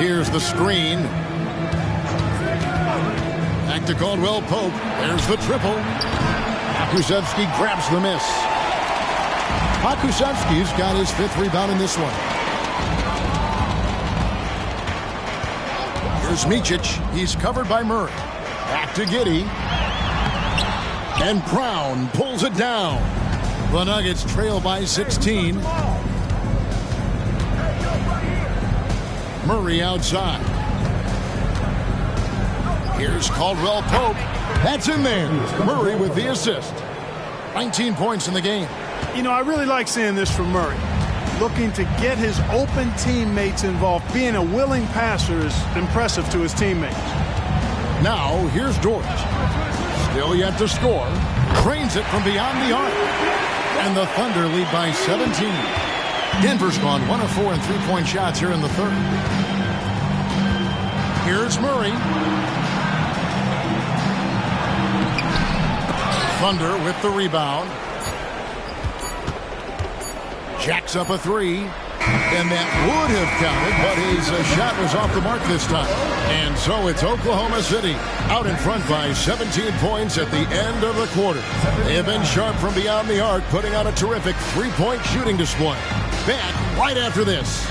Here's the screen. Back to Caldwell Pope. There's the triple. Pokusevski grabs the miss. Pokusevski's got his 5th rebound in this one. Here's Micic. He's covered by Murray. Back to Giddey. And Brown pulls it down. The Nuggets trail by 16. Murray outside. Here's Caldwell Pope. That's in there. Murray with the assist. 19 points in the game. You know, I really like seeing this from Murray. Looking to get his open teammates involved. Being a willing passer is impressive to his teammates. Now, here's Dort. Still yet to score. Drains it from beyond the arc. And the Thunder lead by 17. Denver's gone 1 of 4 in three-point shots here in the third. Here's Murray. Thunder with the rebound. Jacks up a three. And that would have counted, but his shot was off the mark this time. And so it's Oklahoma City out in front by 17 points at the end of the quarter. They have been sharp from beyond the arc, putting on a terrific three-point shooting display. Back right after this.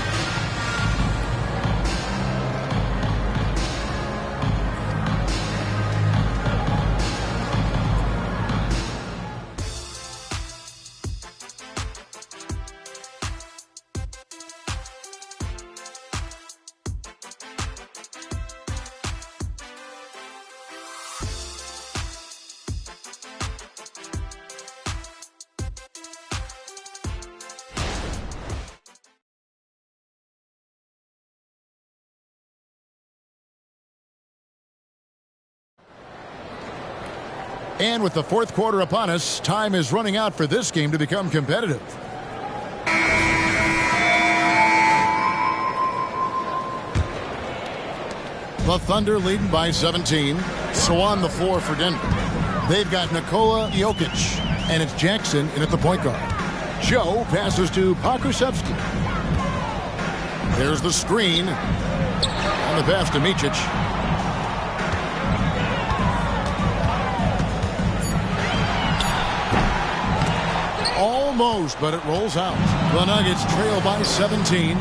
And with the fourth quarter upon us, time is running out for this game to become competitive. The The Thunder leading by 17. So on the floor for Denver, they've got Nikola Jokic, and it's Jackson in at the point guard. Joe passes to Pokusevski. There's the screen. And the pass to Micic. Almost, but it rolls out. The Nuggets trail by 17.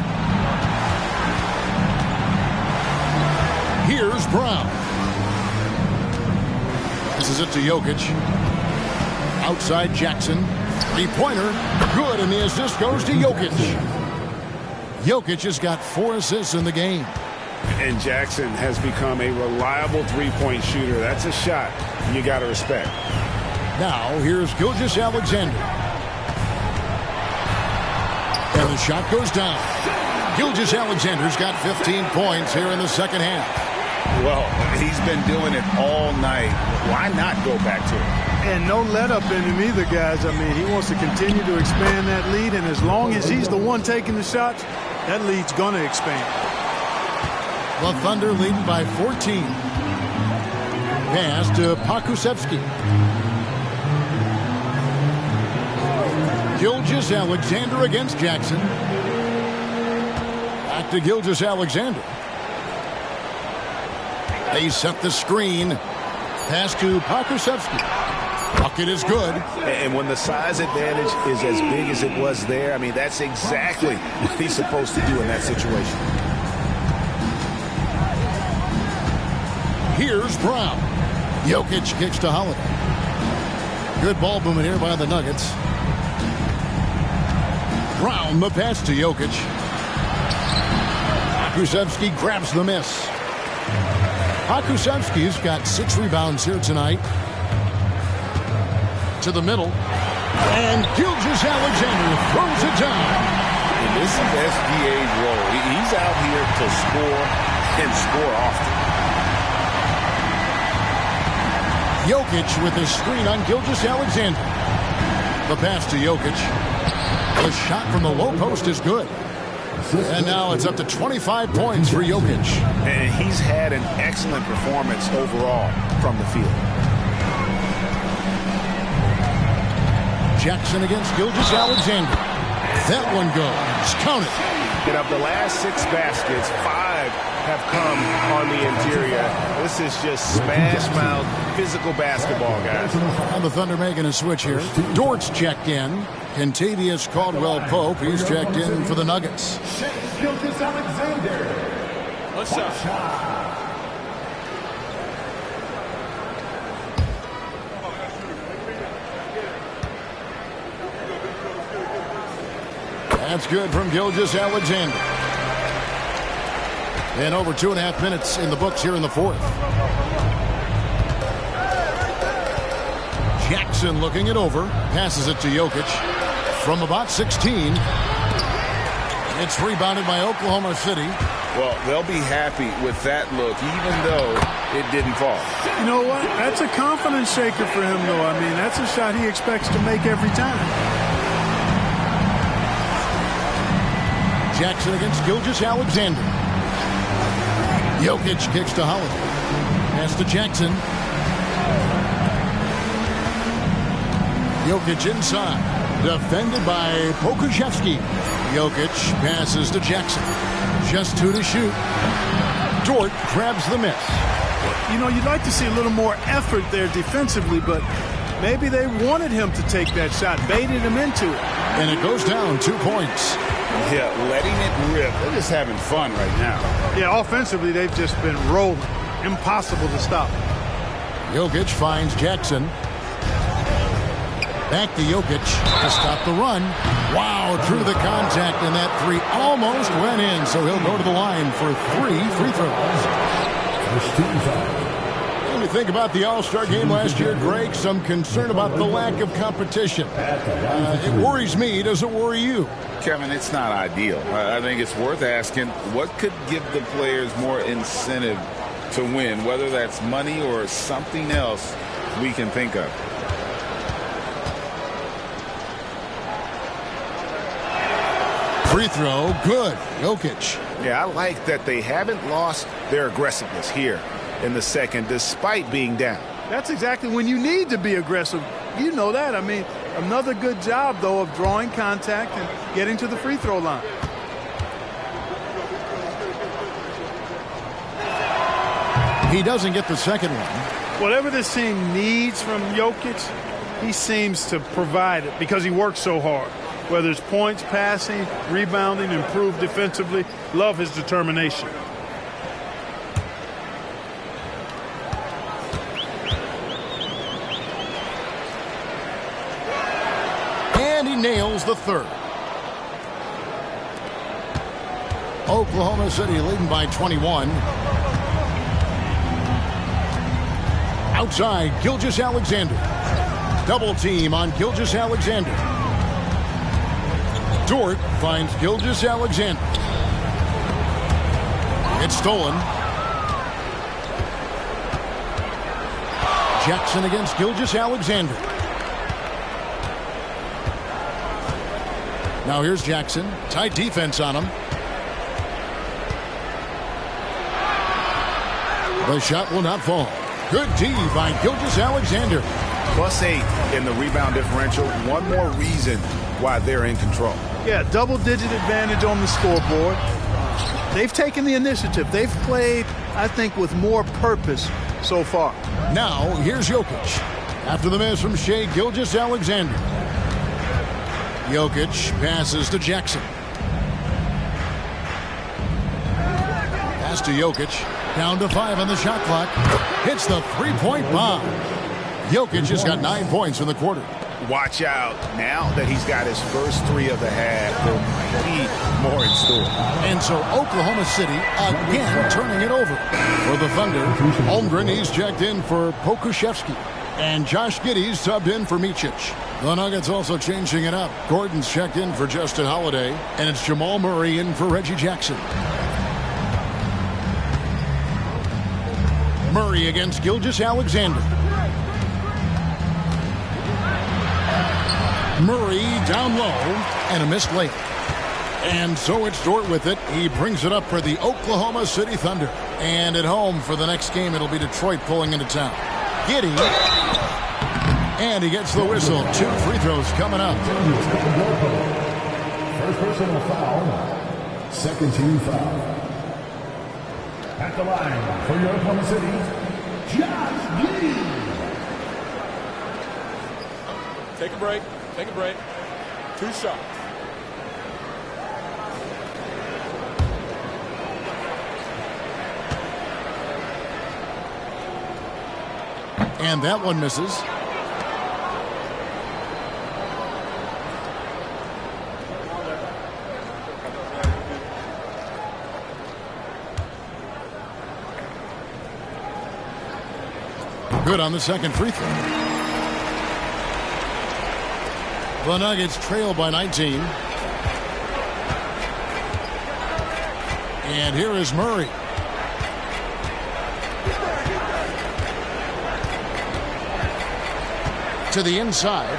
Here's Brown. This is it to Jokic. Outside Jackson. Three-pointer. Good, and the assist goes to Jokic. Jokic has got 4 assists in the game. And Jackson has become a reliable three-point shooter. That's a shot you got to respect. Now, here's Gilgeous-Alexander. And the shot goes down. Gilgeous-Alexander's got 15 points here in the second half. Well, he's been doing it all night. Why not go back to it? And no let-up in him either, guys. I mean, he wants to continue to expand that lead, and as long as he's the one taking the shots, that lead's going to expand. The Thunder leading by 14. Pass to Pokusevski. Gilgeous-Alexander against Jackson. Back to Gilgeous-Alexander. They set the screen. Pass to Pokusevski. Bucket is good. And when the size advantage is as big as it was there, I mean, that's exactly what he's supposed to do in that situation. Here's Brown. Jokic kicks to Holiday. Good ball movement here by the Nuggets. Brown, the pass to Jokic. Pokusevski grabs the miss. Pokusevski's got 6 rebounds here tonight. To the middle. And Gilgeous-Alexander throws it down. And this is SGA's role. He's out here to score and score often. Jokic with his screen on Gilgeous-Alexander. The pass to Jokic. The shot from the low post is good. And now it's up to 25 points for Jokic. And he's had an excellent performance overall from the field. Jackson against Gilgeous-Alexander. That one goes. Count it. And of the last 6 baskets, 5 have come on the interior. This is just smash-mouth physical basketball, guys. And the Thunder making a switch here. Dort's checked in. Kentavious Caldwell-Pope, he's checked in for the Nuggets. Gilgeous-Alexander. What's up? That's good from Gilgeous-Alexander. And over 2.5 minutes in the books here in the fourth. Jackson looking it over. Passes it to Jokic from about 16. It's rebounded by Oklahoma City. Well, they'll be happy with that look, even though it didn't fall. You know what? That's a confidence shaker for him, though. I mean, that's a shot he expects to make every time. Jackson against Gilgeous-Alexander. Jokic kicks to Holiday. Pass to Jackson. Jokic inside. Defended by Pokusevski. Jokic passes to Jackson. Just 2 to shoot. Dort grabs the miss. You know, you'd like to see a little more effort there defensively, but maybe they wanted him to take that shot, baited him into it. And it goes down 2 points. Yeah, letting it rip. They're just having fun right now. Yeah, offensively, they've just been rolling. Impossible to stop. Jokic finds Jackson. Back to Jokic to stop the run. Wow, through the contact, and that 3 almost went in, so he'll go to the line for 3 free throws. When you think about the All-Star game last year, Greg, some concern about the lack of competition. It worries me. Does it worry you? Kevin, it's not ideal. I think it's worth asking what could give the players more incentive to win, whether that's money or something else we can think of. Free throw, good. Jokic. Yeah, I like that they haven't lost their aggressiveness here in the second despite being down. That's exactly when you need to be aggressive. You know that. I mean, another good job, though, of drawing contact and getting to the free throw line. He doesn't get the second one. Whatever this team needs from Jokic, he seems to provide it because he works so hard. Whether it's points, passing, rebounding, improved defensively, love his determination. And he nails the third. Oklahoma City leading by 21. Outside, Gilgeous-Alexander. Double team on Gilgeous-Alexander. Dort finds Gilgeous-Alexander. It's stolen. Jackson against Gilgeous-Alexander. Now here's Jackson. Tight defense on him. The shot will not fall. Good D by Gilgeous-Alexander. +8 in the rebound differential. One more reason why they're in control. Yeah, double-digit advantage on the scoreboard. They've taken the initiative. They've played, I think, with more purpose so far. Now, here's Jokic. After the miss from Shai Gilgeous-Alexander. Jokic passes to Jackson. Pass to Jokic. Down to 5 on the shot clock. Hits the three-point bomb. Jokic just got 9 points in the quarter. Watch out. Now that he's got his first 3 of the half, there might be more in store. And so Oklahoma City again turning it over. For the Thunder, Holmgren, he's checked in for Pokusevski. And Josh Giddey's subbed in for Micic. The Nuggets also changing it up. Gordon's checked in for Justin Holiday. And it's Jamal Murray in for Reggie Jackson. Murray against Gilgeous-Alexander. Murray down low and a missed layup. And so it's Dort with it. He brings it up for the Oklahoma City Thunder. And at home for the next game, it'll be Detroit pulling into town. Giddey. And he gets the whistle. 2 free throws coming up. First personal foul. Second team foul. At the line for your Oklahoma City, Josh Giddey. Take a break. Take a break. 2 shots. And that one misses. Good on the second free throw. The Nuggets trail by 19. And here is Murray. To the inside.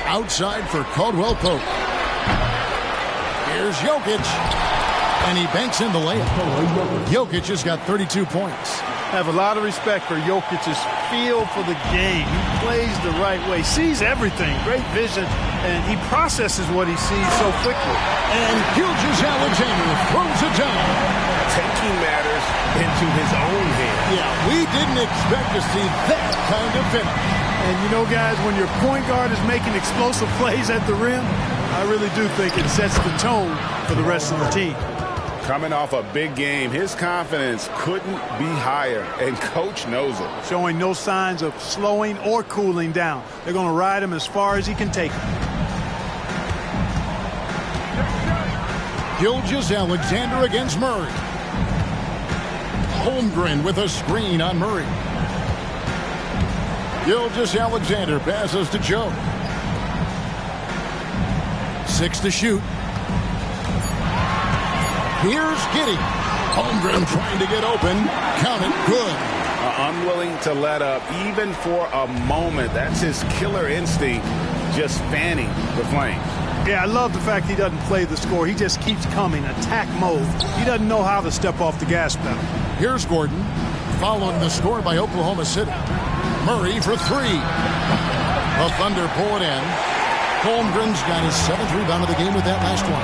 Outside for Caldwell Pope. Here's Jokic. And he banks in the layup. Jokic has got 32 points. I have a lot of respect for Jokic's feel for the game. He plays the right way, sees everything, great vision, and he processes what he sees so quickly. And Gilgeous-Alexander throws it down. Taking matters into his own hands. Yeah, we didn't expect to see that kind of finish. And you know, guys, when your point guard is making explosive plays at the rim, I really do think it sets the tone for the rest of the team. Coming off a big game, his confidence couldn't be higher, and Coach knows it. Showing no signs of slowing or cooling down. They're going to ride him as far as he can take him. Gilgeous-Alexander against Murray. Holmgren with a screen on Murray. Gilgeous-Alexander passes to Joe. 6 to shoot. Here's Giddey. Holmgren trying to get open. Count it. Good. Unwilling to let up even for a moment. That's his killer instinct, just fanning the flame. Yeah, I love the fact he doesn't play the score. He just keeps coming, attack mode. He doesn't know how to step off the gas pedal. Here's Gordon, following the score by Oklahoma City. Murray for three. The Thunder pull it in. Holmgren's got his 7th rebound of the game with that last one.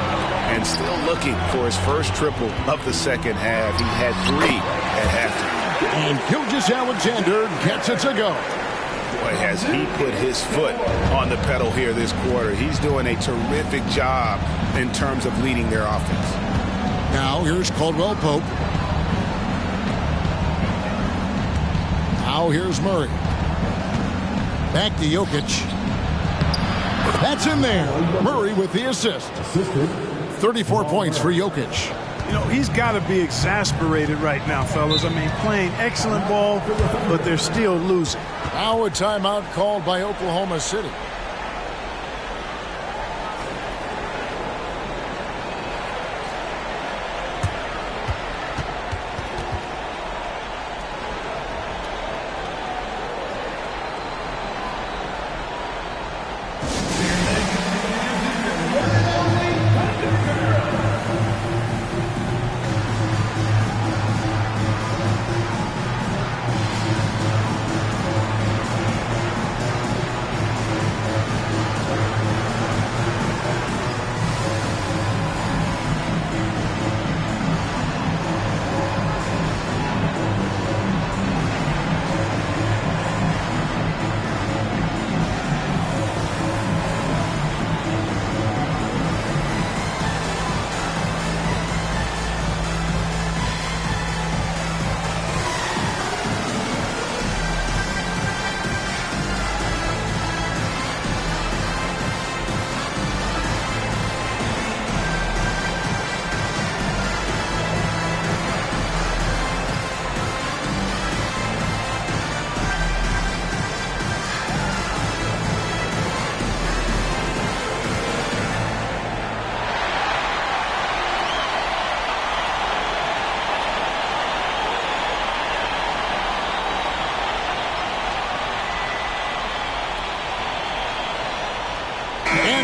And still looking for his first triple of the second half. He had 3 at halftime. And Gilgeous-Alexander gets it to go. Boy, has he put his foot on the pedal here this quarter. He's doing a terrific job in terms of leading their offense. Now here's Caldwell Pope. Now here's Murray. Back to Jokic. That's in there. Murray with the assist. 34 points for Jokic. You know, he's got to be exasperated right now, fellas. I mean, playing excellent ball, but they're still losing. Now a timeout called by Oklahoma City.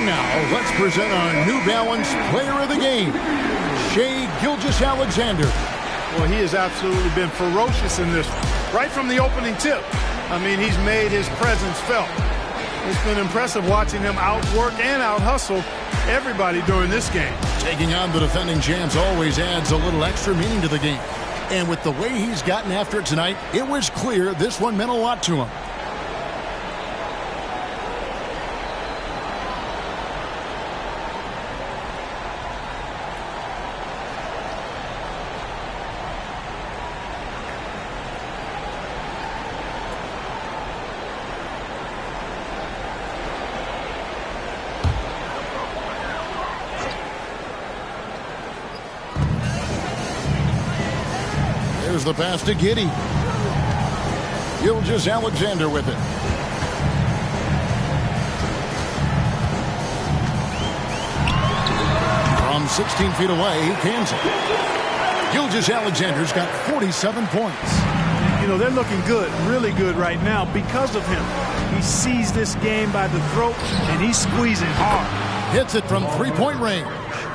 Now, let's present our New Balance Player of the Game, Shai Gilgeous-Alexander. Well, he has absolutely been ferocious in this, right from the opening tip. I mean, he's made his presence felt. It's been impressive watching him outwork and out-hustle everybody during this game. Taking on the defending champs always adds a little extra meaning to the game. And with the way he's gotten after it tonight, it was clear this one meant a lot to him. Here's the pass to Giddey. Gilgeous-Alexander with it. From 16 feet away, he cans it. Gilgeous-Alexander's got 47 points. You know, they're looking good, really good right now because of him. He sees this game by the throat, and he's squeezing hard. Hits it from three-point range.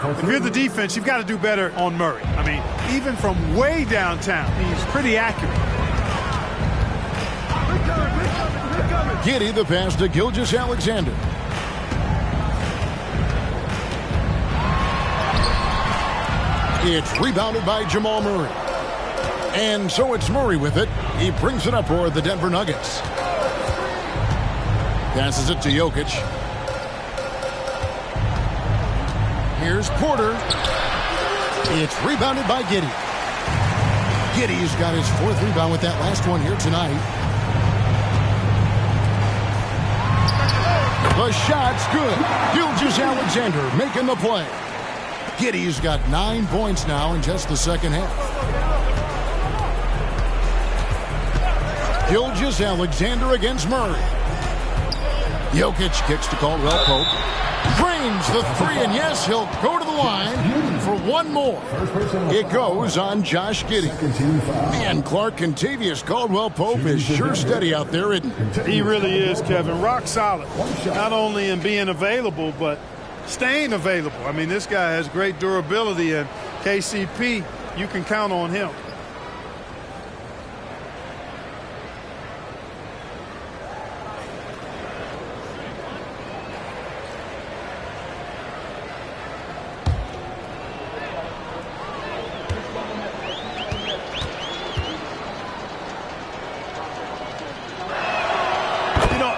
If you're the defense, you've got to do better on Murray. I mean, even from way downtown, he's pretty accurate. Giddey the pass to Gilgeous-Alexander. It's rebounded by Jamal Murray. And so it's Murray with it. He brings it up for the Denver Nuggets. Passes it to Jokic. Here's Porter. It's rebounded by Giddey. Giddey's got his 4th rebound with that last one here tonight. The shot's good. Gilgeous-Alexander making the play. Giddey's got 9 points now in just the second half. Gilgeous-Alexander against Murray. Jokic kicks to Caldwell Pope. Drains the 3, and yes, he'll go to the line for one more. It goes on Josh Giddey. Man, Clark, Kentavious Caldwell-Pope is sure steady out there, isn't he? He really is, Kevin. Rock solid. Not only in being available, but staying available. I mean, this guy has great durability, and KCP, you can count on him.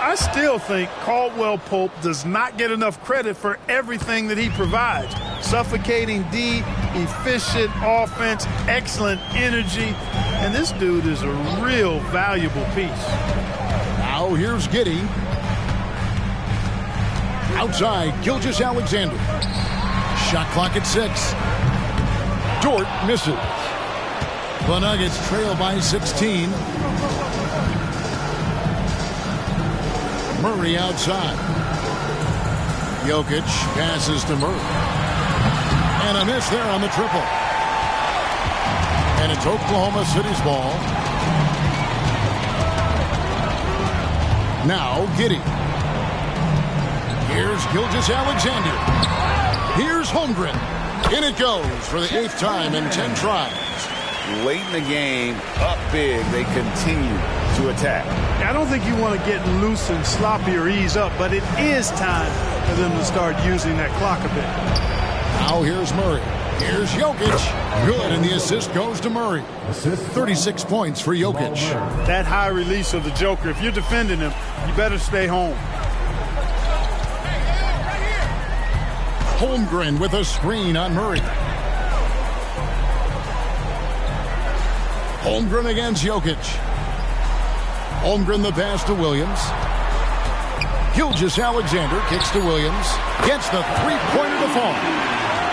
I still think Caldwell Pope does not get enough credit for everything that he provides. Suffocating D, efficient offense, excellent energy, and this dude is a real valuable piece. Now here's Giddey. Outside, Gilgeous-Alexander. Shot clock at 6. Dort misses. The Nuggets trail by 16. Murray outside. Jokic passes to Murray. And a miss there on the triple. And it's Oklahoma City's ball. Now Giddey. Here's Gilgeous-Alexander. Here's Holmgren. In it goes for the 8th time in 10 tries. Late in the game, up big, they continue to attack. I don't think you want to get loose and sloppy or ease up, but it is time for them to start using that clock a bit. Now here's Murray. Here's Jokic. Good, and the assist goes to Murray. 36 points for Jokic. That high release of the Joker, if you're defending him, you better stay home. Holmgren with a screen on Murray. Holmgren against Jokic. Holmgren the pass to Williams. Gilgeous-Alexander kicks to Williams. Gets the three-pointer to fall.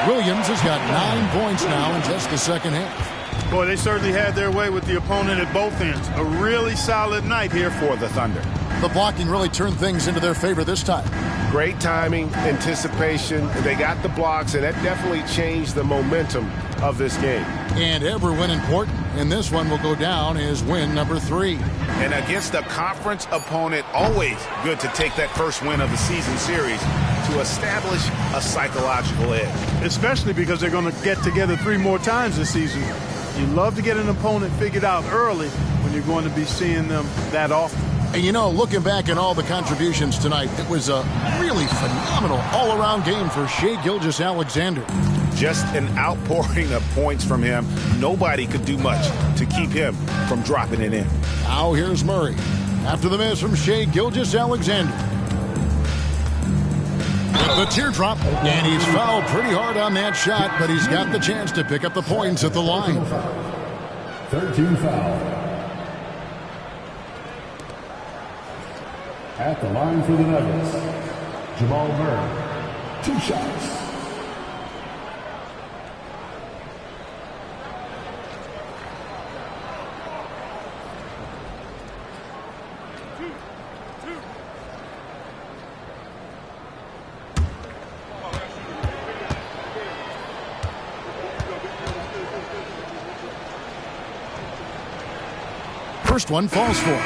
Williams has got 9 points now in just the second half. Boy, they certainly had their way with the opponent at both ends. A really solid night here for the Thunder. The blocking really turned things into their favor this time. Great timing, anticipation. They got the blocks, and that definitely changed the momentum of this game. And every win important, and this one will go down as win number 3. And against a conference opponent, always good to take that first win of the season series to establish a psychological edge. Especially because they're going to get together 3 more times this season. You love to get an opponent figured out early when you're going to be seeing them that often. And you know, looking back at all the contributions tonight, it was a really phenomenal all-around game for Shai Gilgeous-Alexander. Just an outpouring of points from him. Nobody could do much to keep him from dropping it in. Now here's Murray. After the miss from Shai Gilgeous-Alexander. With the teardrop, and he's fouled pretty hard on that shot, but he's got the chance to pick up the points at the line. 13 foul. At the line for the Nuggets, Jamal Murray, 2 shots. First one falls for.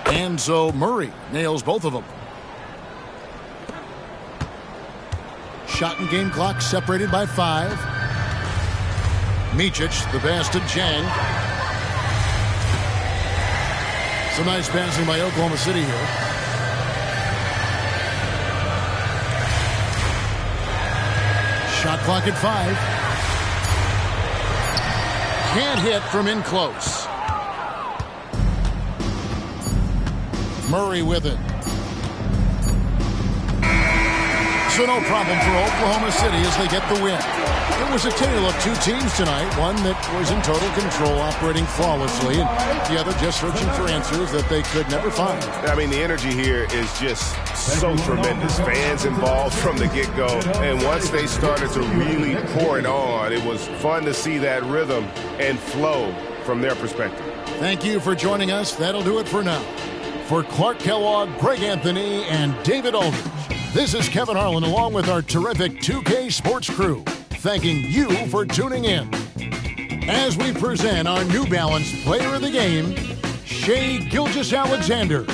And so Murray nails both of them. Shot and game clock separated by 5. Micic, the pass to Jang. Some nice passing by Oklahoma City here. Shot clock at 5. Can't hit from in close. Murray with it. So no problem for Oklahoma City as they get the win. It was a tale of two teams tonight, one that was in total control, operating flawlessly, and the other just searching for answers that they could never find. I mean, the energy here is just so tremendous. Fans involved from the get-go, and once they started to really pour it on, it was fun to see that rhythm and flow from their perspective. Thank you for joining us. That'll do it for now. For Clark Kellogg, Greg Anthony, and David Aldridge, this is Kevin Harlan along with our terrific 2K Sports crew, thanking you for tuning in. As we present our New Balance Player of the Game, Shai Gilgeous-Alexander.